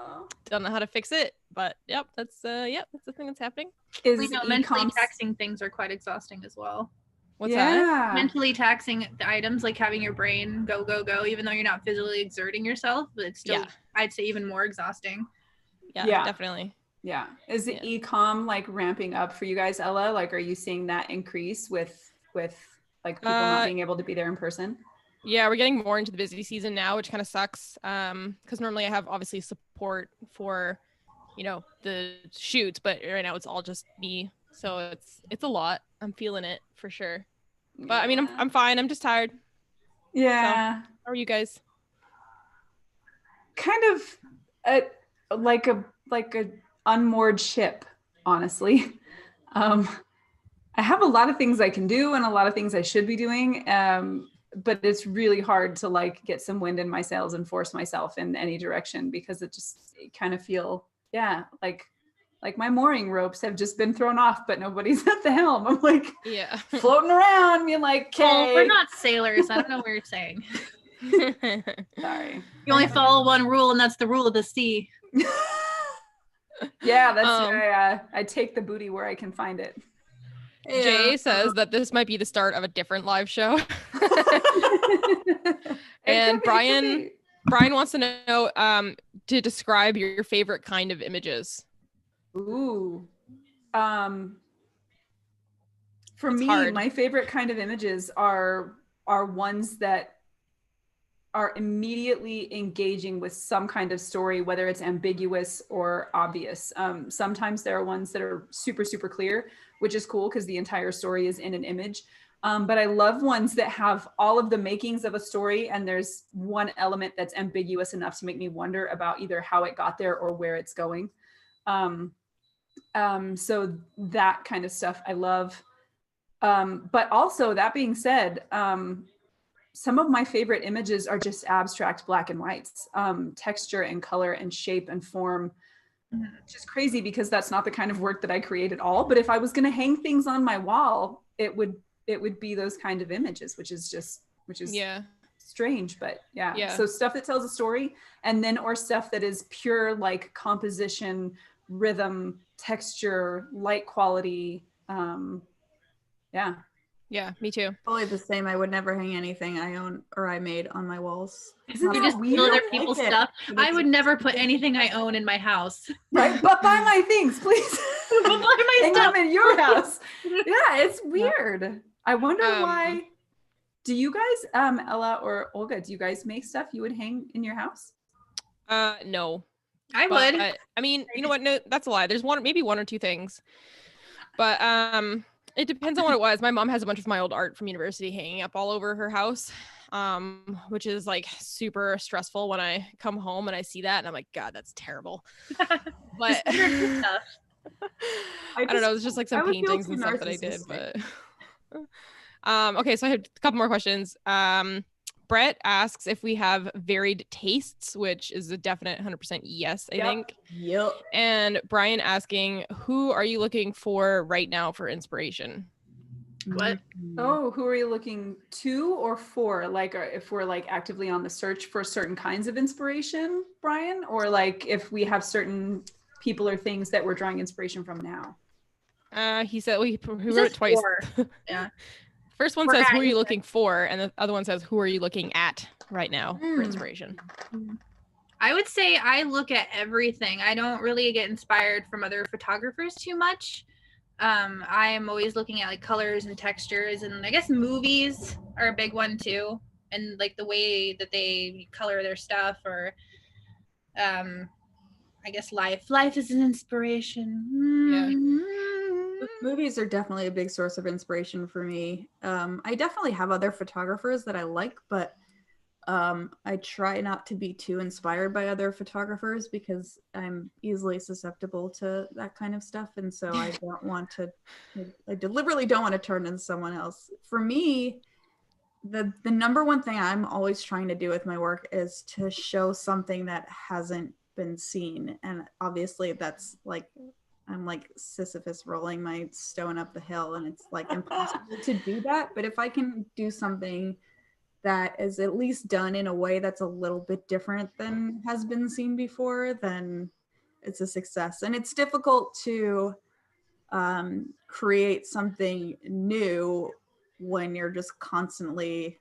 Don't know how to fix it, but that's the thing that's happening. We know mentally taxing things are quite exhausting as well. What's that? Mentally taxing the items, like having your brain go, even though you're not physically exerting yourself, but it's still, I'd say, even more exhausting. Yeah, definitely. Yeah. Is the e-com like ramping up for you guys, Ella? Like, are you seeing that increase with like people not being able to be there in person? Yeah, we're getting more into the busy season now, which kind of sucks. Because normally I have obviously support for, the shoots, but right now it's all just me. So it's a lot. I'm feeling it for sure. But I mean, I'm fine. I'm just tired. Yeah. So, how are you guys? Kind of like a unmoored ship, honestly. I have a lot of things I can do and a lot of things I should be doing. But it's really hard to like get some wind in my sails and force myself in any direction, because it kind of feel, like my mooring ropes have just been thrown off, but nobody's at the helm. I'm like, floating around, being like, okay. Oh, we're not sailors. I don't know what you're saying. Sorry. You only follow one rule, and that's the rule of the sea. Yeah, that's I take the booty where I can find it. Jay says that this might be the start of a different live show. And Brian wants to know to describe your favorite kind of images. Ooh. For me, hard. My favorite kind of images are ones that are immediately engaging with some kind of story, whether it's ambiguous or obvious. Sometimes there are ones that are super, super clear, which is cool because the entire story is in an image. But I love ones that have all of the makings of a story, and there's one element that's ambiguous enough to make me wonder about either how it got there or where it's going. So that kind of stuff I love. But also, that being said, some of my favorite images are just abstract black and whites, texture and color and shape and form. Which is crazy because that's not the kind of work that I create at all. But if I was going to hang things on my wall, it would be those kind of images, which is strange, but yeah. So stuff that tells a story, and then or stuff that is pure like composition, rhythm, texture, light quality. Yeah, me too. Probably the same. I would never hang anything I own or I made on my walls. Isn't that just steal other people's stuff? I would never put anything I own in my house. Right, but buy my things, please. Buy my hang stuff them in your house. Yeah, it's weird. I wonder why. Do you guys, Ella or Olga, do you guys make stuff you would hang in your house? No. I would. I mean, you know what? No, that's a lie. There's maybe one or two things, but it depends on what it was. My mom has a bunch of my old art from university hanging up all over her house, which is like super stressful when I come home and I see that and I'm like, God, that's terrible. But I don't know. It's just like some paintings and stuff that I did. But okay, so I have a couple more questions. Brett asks if we have varied tastes, which is a definite 100% yes, I think. Yep. And Brian asking, who are you looking for right now for inspiration? What? Oh, who are you looking to or for? Like, if we're like actively on the search for certain kinds of inspiration, Brian, or like if we have certain people or things that we're drawing inspiration from now? He said he wrote it twice. Yeah. First one says, who are you looking for? And the other one says, who are you looking at right now for inspiration? I would say I look at everything. I don't really get inspired from other photographers too much. I am always looking at like colors and textures, and I guess movies are a big one too. And like the way that they color their stuff, or I guess life is an inspiration. Yeah. Movies are definitely a big source of inspiration for me. I definitely have other photographers that I like, but I try not to be too inspired by other photographers because I'm easily susceptible to that kind of stuff. And so I deliberately don't want to turn into someone else. For me, the number one thing I'm always trying to do with my work is to show something that hasn't been seen. And obviously that's like, I'm like Sisyphus rolling my stone up the hill, and it's like impossible to do that. But if I can do something that is at least done in a way that's a little bit different than has been seen before, then it's a success. And it's difficult to create something new when you're just constantly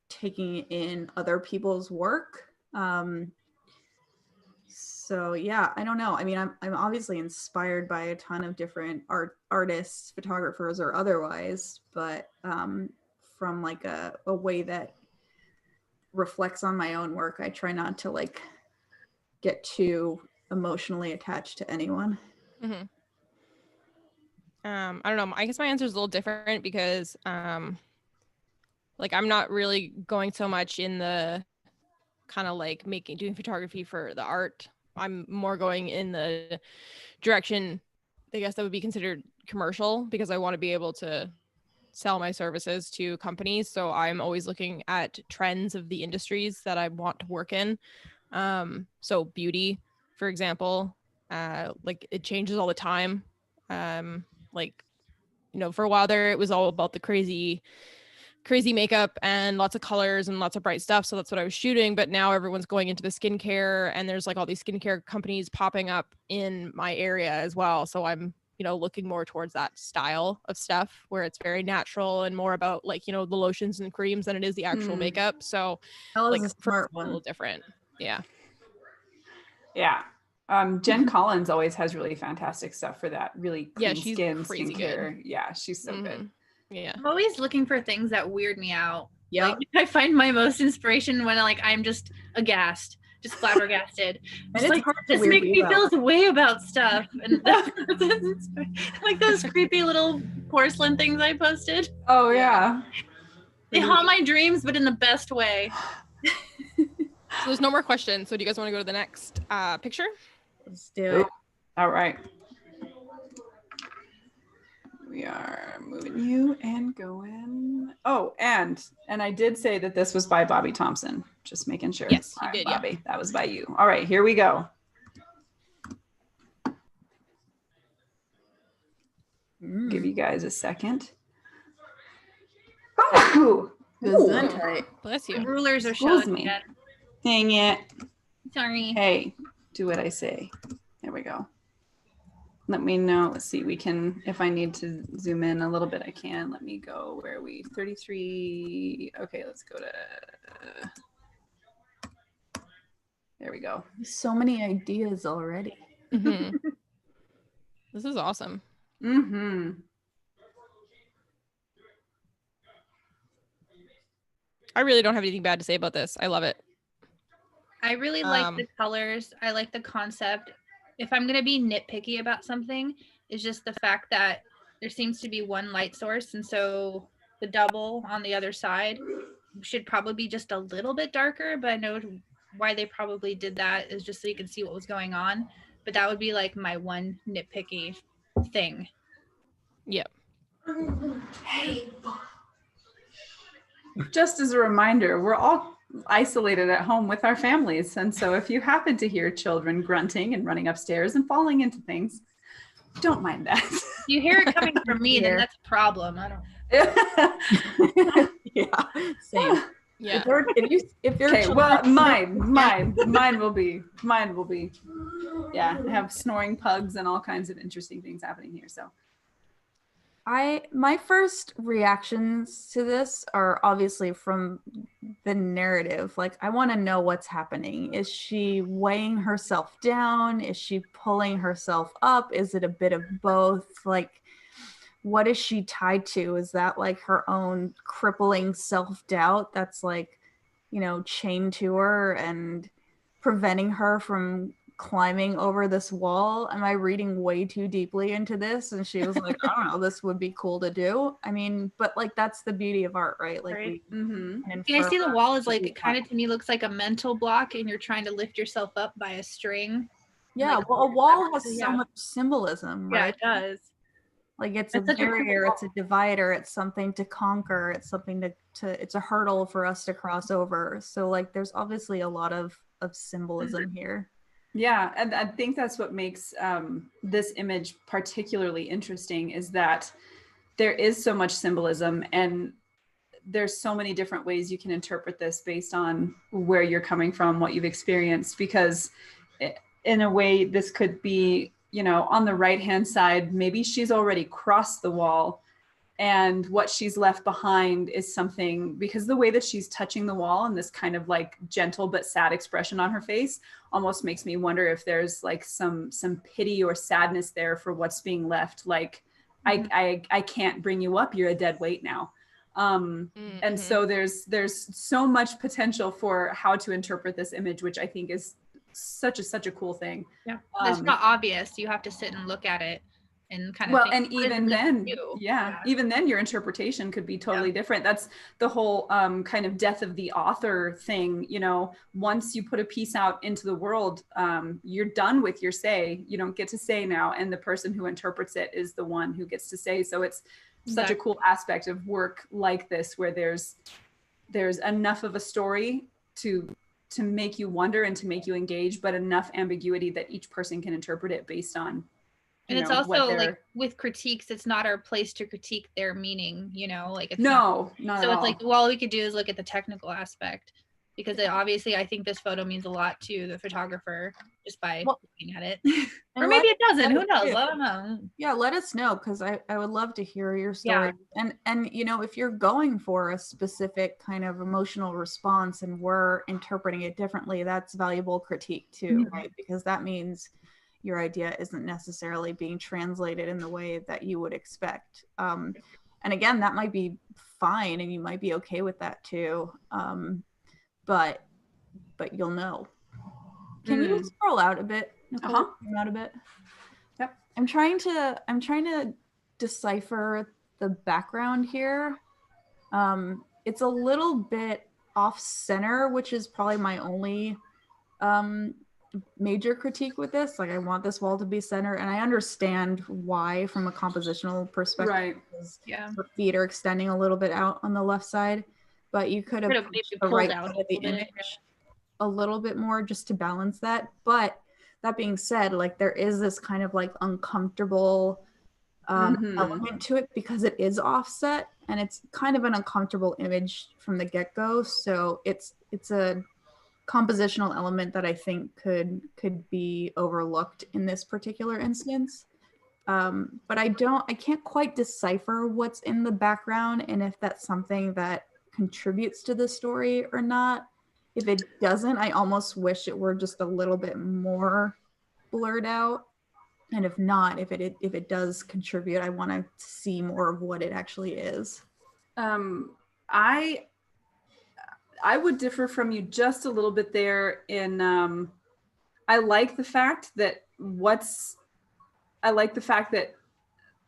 taking in other people's work. So yeah, I don't know. I mean, I'm obviously inspired by a ton of different artists, photographers, or otherwise, but from like a way that reflects on my own work, I try not to like get too emotionally attached to anyone. Mm-hmm. I don't know. I guess my answer is a little different because like I'm not really going so much in the kind of like doing photography for the art. I'm more going in the direction, I guess, that would be considered commercial, because I want to be able to sell my services to companies. So I'm always looking at trends of the industries that I want to work in. So beauty, for example, like it changes all the time. Like, you know, for a while there, it was all about the crazy makeup and lots of colors and lots of bright stuff. So that's what I was shooting. But now everyone's going into the skincare, and there's like all these skincare companies popping up in my area as well. So I'm, you know, looking more towards that style of stuff where it's very natural and more about like, you know, the lotions and creams than it is the actual makeup. So Like like a smart a little different. Yeah. Yeah. Jen Collins always has really fantastic stuff for that. Really clean she's skin, crazy skincare. Good. Yeah, she's so good. Yeah. I'm always looking for things that weird me out. Yeah. Like, I find my most inspiration when I'm just aghast, just flabbergasted. And Just it's hard to this weird makes you me out. feel this way about stuff. And like those creepy little porcelain things I posted. Oh yeah. They haunt my dreams, but in the best way. So there's no more questions. So do you guys want to go to the next picture? Let's do it. All right. We are moving you and going. Oh, and I did say that this was by Bobby Thompson. Just making sure. Yes, you did. Bobby. Yeah. That was by you. All right, here we go. Give you guys a second. Oh, Bless you. The rulers are Excuse showing me. again. Dang it. Sorry. Hey, do what I say. There we go. Let me know. Let's see. We can, if I need to zoom in a little bit, I can. Let me go. Where are we? 33. Okay, let's go to. There we go. So many ideas already. Mm-hmm. This is awesome. Mm-hmm. I really don't have anything bad to say about this. I love it. I really like the colors. I like the concept. If I'm going to be nitpicky about something, it's just the fact that there seems to be one light source. And so the double on the other side should probably be just a little bit darker. But I know why they probably did that is just so you can see what was going on. But that would be like my one nitpicky thing. Yep. Hey. Just as a reminder, we're all isolated at home with our families. And so if you happen to hear children grunting and running upstairs and falling into things, don't mind that. If you hear it coming from me, then that's a problem. I don't. Yeah, same. Yeah. If you're okay, well, mine will be. Yeah, I have snoring pugs and all kinds of interesting things happening here. So my first reactions to this are obviously from the narrative. Like, I want to know what's happening. Is she weighing herself down? Is she pulling herself up? Is it a bit of both? Like, what is she tied to? Is that like her own crippling self-doubt that's like, you know, chained to her and preventing her from climbing over this wall? Am I reading way too deeply into this? And she was like, I don't know, this would be cool to do. I mean, but like, that's the beauty of art, right? Like, right. I see the wall is like, it kind of to me looks like a mental block, and you're trying to lift yourself up by a string. Yeah, like, well, a wall has so much symbolism, right? Yeah, it does. Like it's a That's such a cool barrier, it's a thought. divider, it's something to conquer, it's something to it's a hurdle for us to cross over. So like there's obviously a lot of symbolism here. Yeah, and I think that's what makes this image particularly interesting, is that there is so much symbolism, and there's so many different ways you can interpret this based on where you're coming from, what you've experienced, because in a way this could be, you know, on the right hand side, maybe she's already crossed the wall, and what she's left behind is something, because the way that she's touching the wall and this kind of like gentle but sad expression on her face almost makes me wonder if there's like some pity or sadness there for what's being left, like I can't bring you up, you're a dead weight now. And so there's so much potential for how to interpret this image, which I think is such a cool thing. Yeah, it's not obvious. You have to sit and look at it and kind of well, think, and even then, yeah, even then your interpretation could be totally different. That's the whole kind of death of the author thing. You know, once you put a piece out into the world, you're done with your say. You don't get to say now, and the person who interprets it is the one who gets to say. So it's such a cool aspect of work like this, where there's enough of a story to make you wonder and to make you engage, but enough ambiguity that each person can interpret it based on. And it's also like with critiques, it's not our place to critique their meaning, you know, like it's not so it's like, well, all we could do is look at the technical aspect, because obviously I think this photo means a lot to the photographer just by looking at it. Or maybe it doesn't, who knows? I don't know. Yeah, let us know, because I would love to hear your story. And you know, if you're going for a specific kind of emotional response and we're interpreting it differently, that's valuable critique too, right? Because that means your idea isn't necessarily being translated in the way that you would expect. And again, that might be fine, and you might be okay with that too. But you'll know. Can you scroll out a bit, Nicole? Out a bit. Yep. I'm trying to decipher the background here. It's a little bit off center, which is probably my only major critique with this. Like, I want this wall to be center, and I understand why from a compositional perspective. Right. Her feet are extending a little bit out on the left side, but you could have the right side of the image a little bit more just to balance that. But that being said, like, there is this kind of like uncomfortable element to it, because it is offset, and it's kind of an uncomfortable image from the get-go. So it's a compositional element that I think could be overlooked in this particular instance. But I can't quite decipher what's in the background and if that's something that contributes to the story or not. If it doesn't, I almost wish it were just a little bit more blurred out. And if not, if it does contribute, I want to see more of what it actually is. I would differ from you just a little bit there in I like the fact that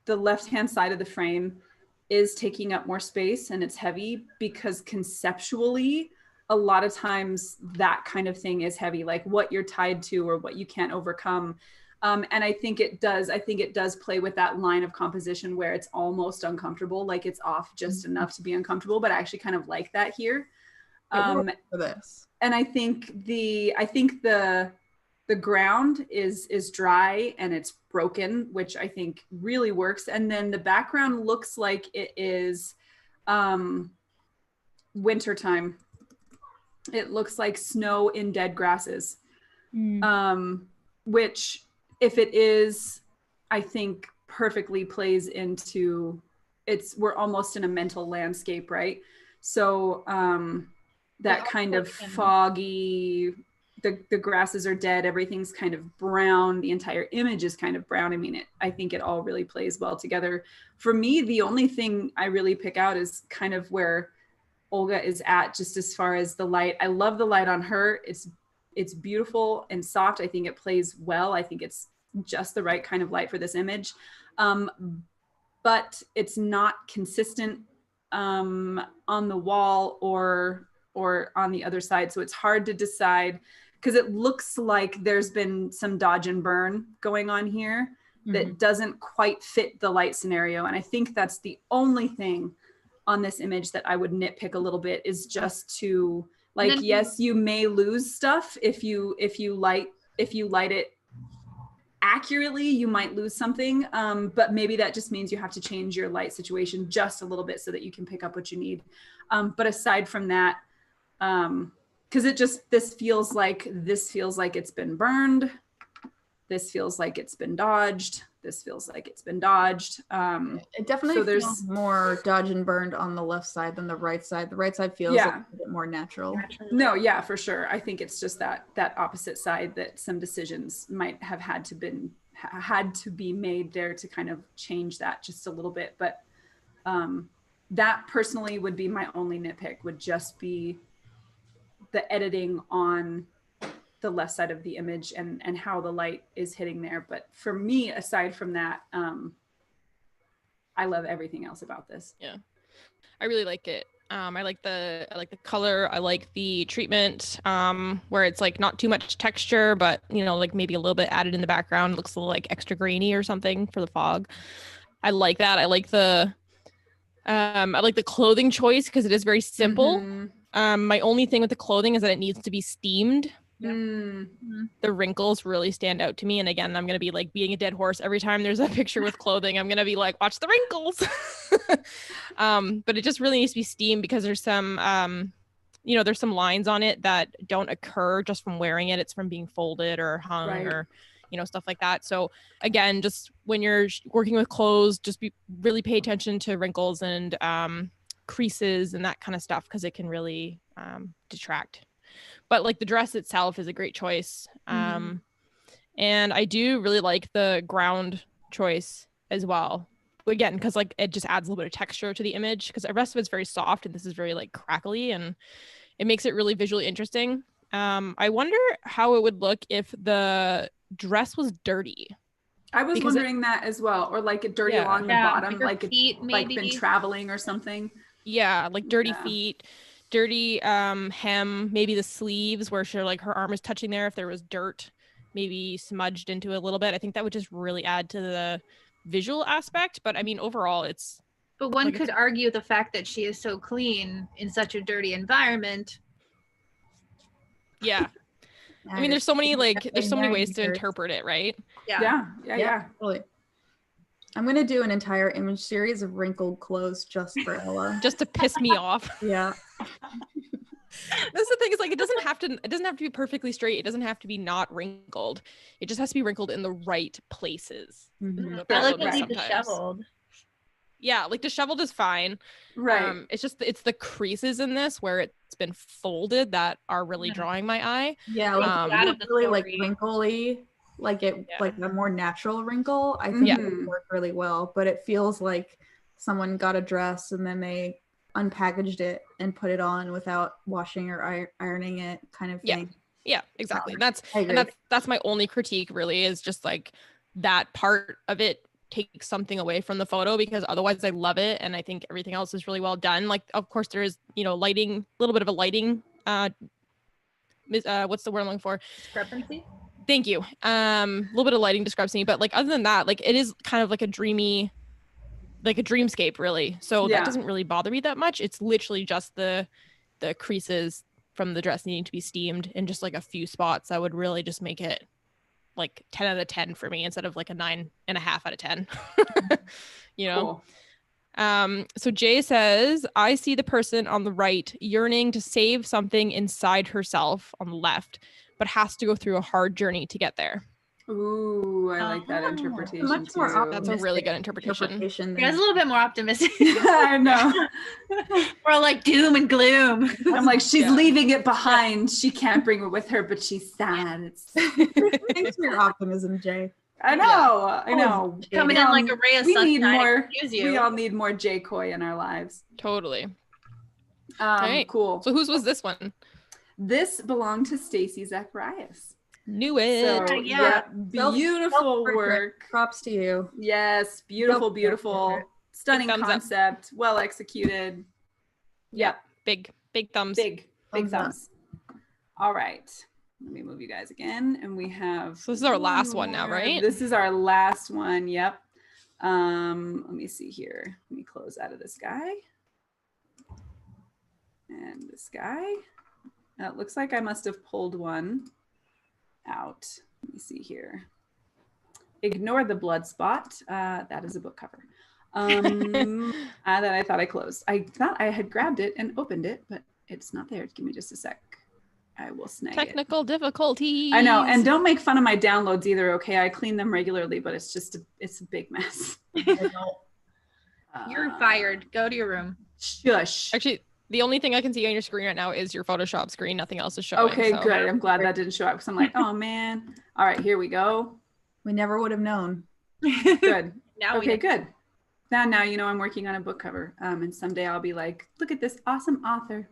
the left-hand side of the frame is taking up more space and it's heavy, because conceptually a lot of times that kind of thing is heavy, like what you're tied to or what you can't overcome. And I think it does play with that line of composition where it's almost uncomfortable, like it's off just enough to be uncomfortable, but I actually kind of like that here. For this. And I think the ground is dry and it's broken, which I think really works. And then the background looks like it is wintertime. It looks like snow in dead grasses, which, if it is, I think perfectly plays into we're almost in a mental landscape, right? So that kind of foggy, the grasses are dead, everything's kind of brown, the entire image is kind of brown. I mean, I think it all really plays well together. For me, the only thing I really pick out is kind of where Olga is at, just as far as the light. I love the light on her. It's beautiful and soft. I think it plays well. I think it's just the right kind of light for this image. But it's not consistent on the wall or on the other side. So it's hard to decide, because it looks like there's been some dodge and burn going on here. that doesn't quite fit the light scenario. And I think that's the only thing on this image that I would nitpick a little bit, is just to like, yes, you may lose stuff if you light it accurately, you might lose something, but maybe that just means you have to change your light situation just a little bit so that you can pick up what you need. But aside from that, because this feels like it's been burned, this feels like it's been dodged, this feels like it's been dodged. It definitely feels more dodge and burned on the left side than the right side. The right side feels like a bit more natural. No, yeah, for sure. I think it's just that opposite side that some decisions might have had to be made there to kind of change that just a little bit. But that personally would be my only nitpick, would just be the editing on the left side of the image and how the light is hitting there. But for me, aside from that, I love everything else about this. Yeah, I really like it. I like the color. I like the treatment, where it's like not too much texture, but like maybe a little bit added in the background. It looks a little like extra grainy or something for the fog. I like that. I like the clothing choice because it is very simple. My only thing with the clothing is that it needs to be steamed. The wrinkles really stand out to me, and again, I'm gonna be like beating a dead horse every time there's a picture with clothing. I'm gonna be like, watch the wrinkles. But it just really needs to be steamed because there's some there's some lines on it that don't occur just from wearing it. It's from being folded or hung, or stuff like that. So again, just when you're working with clothes, just really pay attention to wrinkles and creases and that kind of stuff, because it can really detract. But like the dress itself is a great choice. And I do really like the ground choice as well. Again, because like it just adds a little bit of texture to the image, because the rest of it's very soft and this is very like crackly, and it makes it really visually interesting. I wonder how it would look if the dress was dirty. I was wondering that as well, or like dirty along the bottom, like feet, like been traveling or something. Yeah, like dirty feet. Dirty hem, maybe the sleeves where her arm is touching there, if there was dirt maybe smudged into it a little bit. I think that would just really add to the visual aspect. But I mean, overall, but one could argue the fact that she is so clean in such a dirty environment. Yeah. I mean, there's so many ways to interpret it, right? Yeah. Totally. I'm going to do an entire image series of wrinkled clothes just for Ella. Just to piss me off. Yeah. That's the thing, is like it doesn't have to be perfectly straight. It doesn't have to be not wrinkled. It just has to be wrinkled in the right places. I like to be disheveled. Yeah, like disheveled is fine. Right. It's the creases in this where it's been folded that are really drawing my eye. Yeah, like really like wrinkly. Like like a more natural wrinkle, I think it would work really well. But it feels like someone got a dress and then they unpackaged it and put it on without washing or ironing it, kind of thing. Yeah, exactly. That's my only critique, really, is just like that part of it takes something away from the photo, because otherwise I love it and I think everything else is really well done. Like, of course, there is lighting, a little bit of a lighting. What's the word I'm looking for? Discrepancy. Thank you. A little bit of lighting discrepancy, but like other than that, like it is kind of like a dreamy, like a dreamscape, really. So that doesn't really bother me that much. It's literally just the creases from the dress needing to be steamed in just like a few spots that would really just make it like 10 out of 10 for me instead of like a 9.5 out of 10. Cool. So Jay says, I see the person on the right yearning to save something inside herself on the left, but has to go through a hard journey to get there. Ooh, I like that interpretation much more too. That's a really good interpretation. Yeah, it's a little bit more optimistic. I know. We're like doom and gloom. I'm like, she's leaving it behind. She can't bring it with her, but she's sad. Thanks for your optimism, Jay. I know. Coming in like a ray of sunshine. We all need more Jay Coy in our lives. Totally. Right. Cool. So whose was this one? This belonged to Stacy Zacharias. Knew it. So, beautiful work. Props to you. Yes, beautiful. Stunning concept. Well executed. Yep. Big thumbs. Big thumbs. All right. let me move you guys again. And we have, So this is our last one now, right? This is our last one. Yep. Let me see here. Let me close out of this guy. And this guy. It looks like I must have pulled one out. Let me see here. Ignore the blood spot. That is a book cover that I thought I closed. I thought I had grabbed it and opened it, but it's not there. Give me just a sec. I will snag Technical difficulties. I know, and don't make fun of my downloads either. Okay, I clean them regularly, but it's just it's a big mess. You're fired. Go to your room. Shush. Actually, the only thing I can see on your screen right now is your Photoshop screen. Nothing else is showing. Okay, so. good. I'm glad that didn't show up because I'm like, oh man. All right, here we go. We never would have known. Good. Now okay, good. Now you know I'm working on a book cover, and someday I'll be like, look at this awesome author.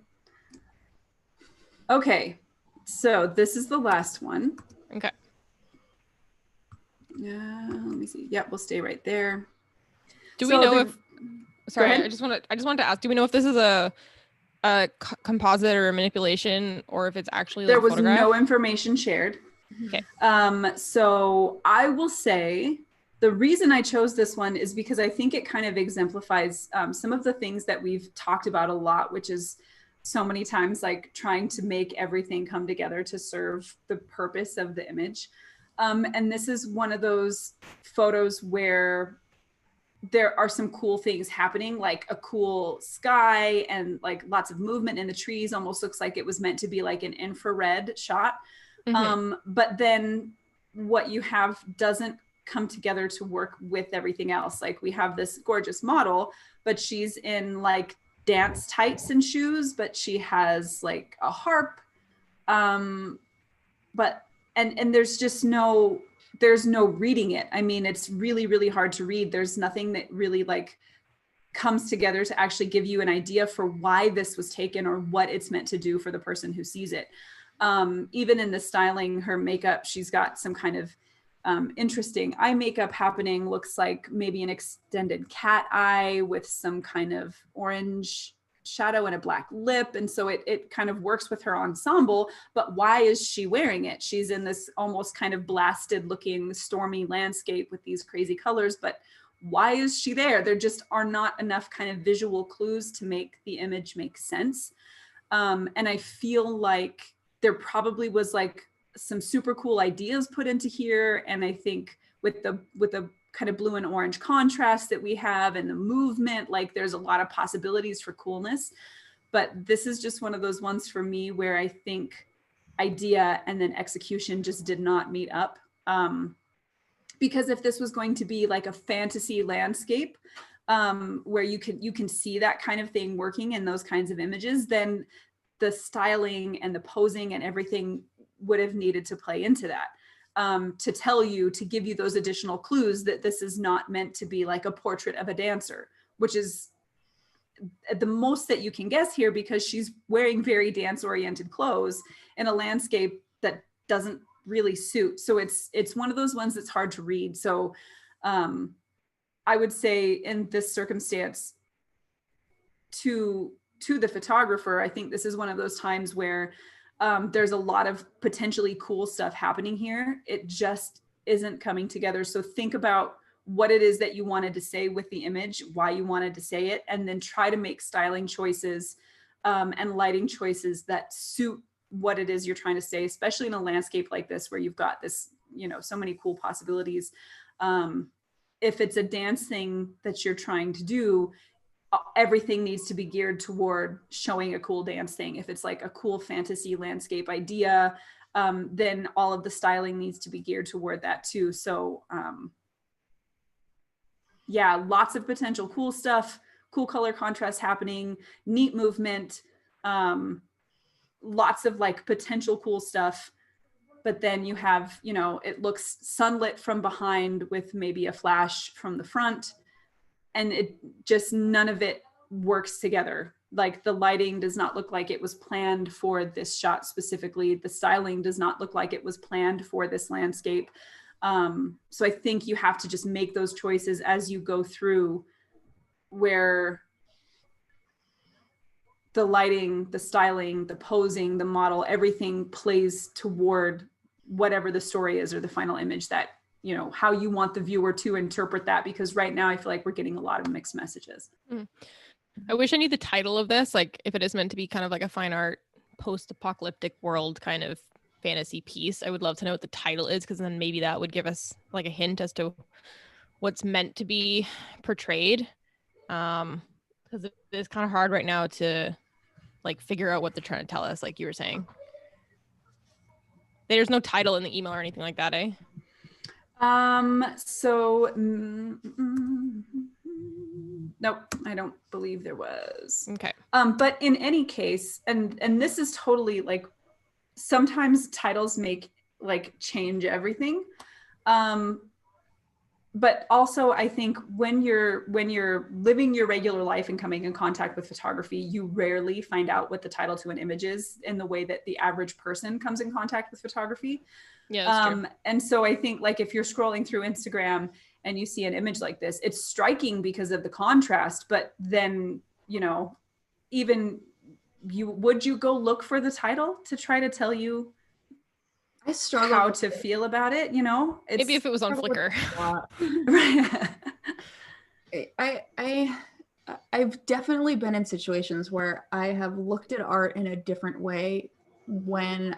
Okay, so this is the last one. Okay. Let me see. Yep, we'll stay right there. Do we know if? Sorry, ahead. I just wanted to ask. Do we know if this is a composite or a manipulation, or if it's actually There like was photograph? no information shared. Okay. So I will say the reason I chose this one is because I think it kind of exemplifies some of the things that we've talked about a lot, which is so many times like trying to make everything come together to serve the purpose of the image. And this is one of those photos where there are some cool things happening, like a cool sky and like lots of movement in the trees. Almost looks like it was meant to be like an infrared shot. Mm-hmm. But then what you have doesn't come together to work with everything else. Like we have this gorgeous model, but she's in like dance tights and shoes, but she has like a harp. But there's just there's no reading it. I mean, it's really, really hard to read. There's nothing that really like comes together to actually give you an idea for why this was taken or what it's meant to do for the person who sees it. Even in the styling, her makeup, she's got some kind of interesting eye makeup happening. Looks like maybe an extended cat eye with some kind of orange shadow and a black lip. And so it kind of works with her ensemble, but why is she wearing it? She's in this almost kind of blasted looking stormy landscape with these crazy colors, but why is she there? There just are not enough kind of visual clues to make the image make sense. And I feel like there probably was like some super cool ideas put into here. And I think with the kind of blue and orange contrast that we have and the movement, like there's a lot of possibilities for coolness. But this is just one of those ones for me where I think idea and then execution just did not meet up. Because if this was going to be like a fantasy landscape, where you can see that kind of thing working in those kinds of images, then the styling and the posing and everything would have needed to play into that. To give you those additional clues that this is not meant to be like a portrait of a dancer, which is the most that you can guess here because she's wearing very dance-oriented clothes in a landscape that doesn't really suit. So it's one of those ones that's hard to read. So I would say in this circumstance, to the photographer, I think this is one of those times where there's a lot of potentially cool stuff happening here. It just isn't coming together. So think about what it is that you wanted to say with the image, why you wanted to say it, and then try to make styling choices and lighting choices that suit what it is you're trying to say, especially in a landscape like this where you've got this, so many cool possibilities. If it's a dance thing that you're trying to do, everything needs to be geared toward showing a cool dance thing. If it's like a cool fantasy landscape idea, then all of the styling needs to be geared toward that too. So yeah, lots of potential cool stuff, cool color contrast happening, neat movement, lots of like potential cool stuff. But then you have, it looks sunlit from behind with maybe a flash from the front. And it just, none of it works together. Like the lighting does not look like it was planned for this shot specifically. The styling does not look like it was planned for this landscape. So I think you have to just make those choices as you go through where the lighting, the styling, the posing, the model, everything plays toward whatever the story is or the final image that, you know, how you want the viewer to interpret that. Because right now I feel like we're getting a lot of mixed messages. I wish I knew the title of this, like if it is meant to be kind of like a fine art post-apocalyptic world kind of fantasy piece. I would love to know what the title is, because then maybe that would give us like a hint as to what's meant to be portrayed. Because it is kind of hard right now to like figure out what they're trying to tell us, like you were saying. There's no title in the email or anything like that, eh? Nope, I don't believe there was. Okay. But in any case, and this is totally like, sometimes titles make like change everything. But also I think when you're living your regular life and coming in contact with photography, you rarely find out what the title to an image is in the way that the average person comes in contact with photography. Yeah, that's true. And so I think like if you're scrolling through Instagram and you see an image like this, it's striking because of the contrast, but then, you know, even would you go look for the title to try to tell you I struggle how to feel about it, you know? Maybe if it was on Flickr. I've definitely been in situations where I have looked at art in a different way when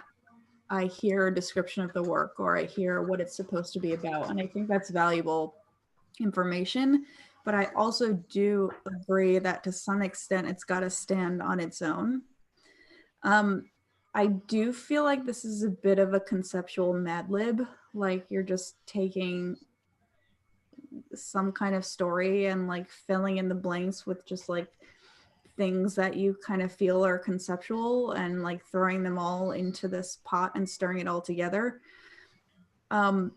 I hear a description of the work or I hear what it's supposed to be about. And I think that's valuable information. But I also do agree that to some extent it's got to stand on its own. I do feel like this is a bit of a conceptual Mad Lib, like you're just taking some kind of story and like filling in the blanks with just like things that you kind of feel are conceptual and like throwing them all into this pot and stirring it all together. I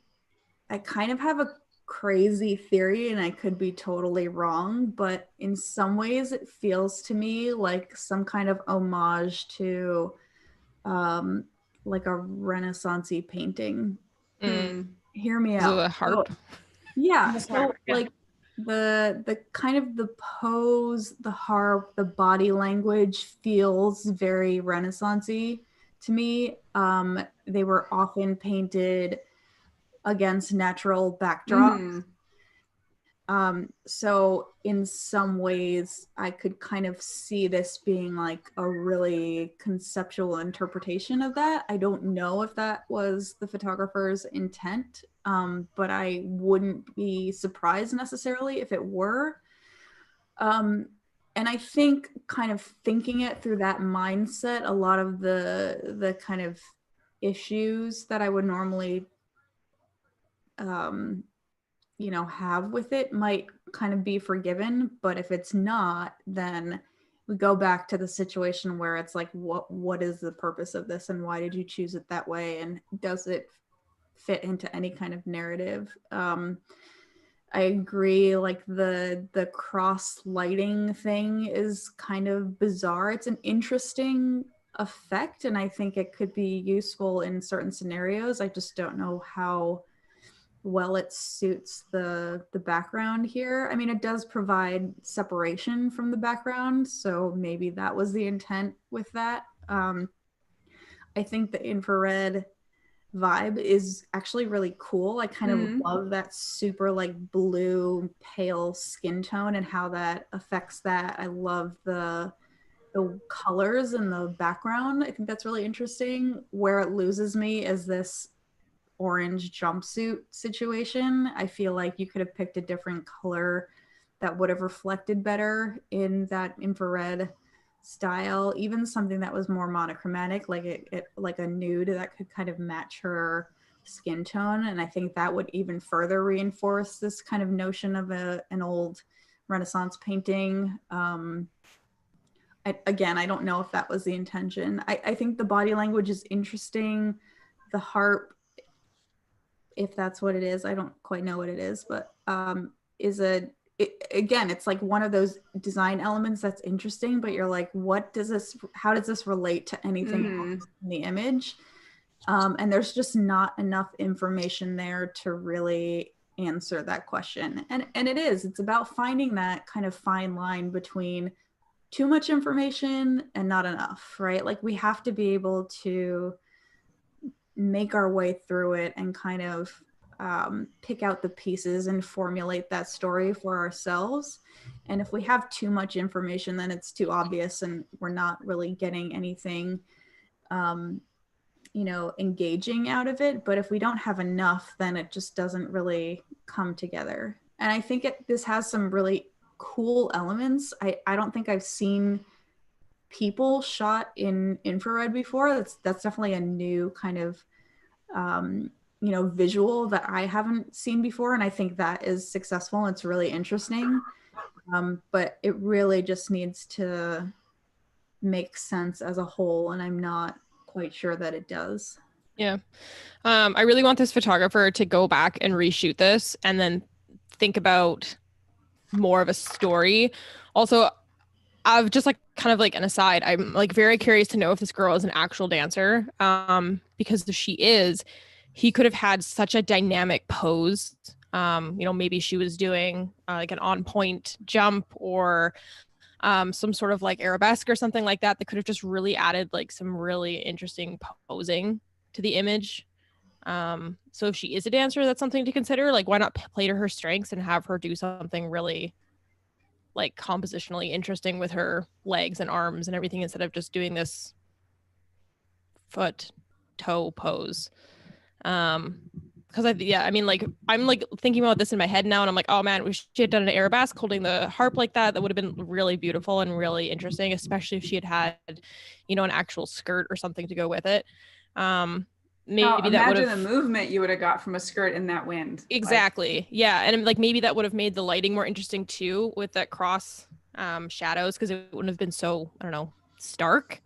kind of have a crazy theory and I could be totally wrong, but in some ways it feels to me like some kind of homage to like a Renaissance-y painting. Hear me out. So the harp. So, yeah. So like the kind of the pose, the harp, the body language feels very Renaissance-y to me. They were often painted against natural backdrops. So in some ways I could kind of see this being like a really conceptual interpretation of that. I don't know if that was the photographer's intent, but I wouldn't be surprised necessarily if it were. And I think kind of thinking it through that mindset, a lot of the kind of issues that I would normally you know, have with it might kind of be forgiven. But if it's not, then we go back to the situation where it's like, what is the purpose of this and why did you choose it that way? And does it fit into any kind of narrative? I agree, like the cross lighting thing is kind of bizarre. It's an interesting effect and I think it could be useful in certain scenarios. I just don't know how well it suits the background here. I mean, it does provide separation from the background, so maybe that was the intent with that. I think the infrared vibe is actually really cool. I kind of love that super like blue pale skin tone and how that affects that. I love the colors in the background. I think that's really interesting. Where it loses me is this orange jumpsuit situation. I feel like you could have picked a different color that would have reflected better in that infrared style, even something that was more monochromatic, like it like a nude that could kind of match her skin tone. And I think that would even further reinforce this kind of notion of an old Renaissance painting. Again, I don't know if that was the intention. I think the body language is interesting. The harp, if that's what it is, I don't quite know what it is, but again, it's like one of those design elements that's interesting, but you're like, how does this relate to anything else in the image? And there's just not enough information there to really answer that question. And it's about finding that kind of fine line between too much information and not enough, right? Like we have to be able to make our way through it and kind of pick out the pieces and formulate that story for ourselves. And if we have too much information, then it's too obvious and we're not really getting anything, engaging out of it. But if we don't have enough, then it just doesn't really come together. And I think this has some really cool elements. I don't think I've seen people shot in infrared before. That's definitely a new kind of visual that I haven't seen before, and I think that is successful. It's really interesting, but it really just needs to make sense as a whole, and I'm not quite sure that it does. Yeah. I really want this photographer to go back and reshoot this and then think about more of a story. Also, I've just like kind of like an aside, I'm like very curious to know if this girl is an actual dancer, because if she is, he could have had such a dynamic pose. Maybe she was doing like an on point jump or some sort of like arabesque or something like that could have just really added like some really interesting posing to the image. So if she is a dancer, that's something to consider. Like, why not play to her strengths and have her do something really like compositionally interesting with her legs and arms and everything instead of just doing this foot toe pose. Because I'm like thinking about this in my head now, and I'm like, oh man, we should have done an arabesque holding the harp like that. That would have been really beautiful and really interesting, especially if she had an actual skirt or something to go with it. Maybe now, that would have the movement you would have got from a skirt in that wind. Exactly. Yeah, and like maybe that would have made the lighting more interesting too with that cross shadows, because it wouldn't have been so, I don't know, stark.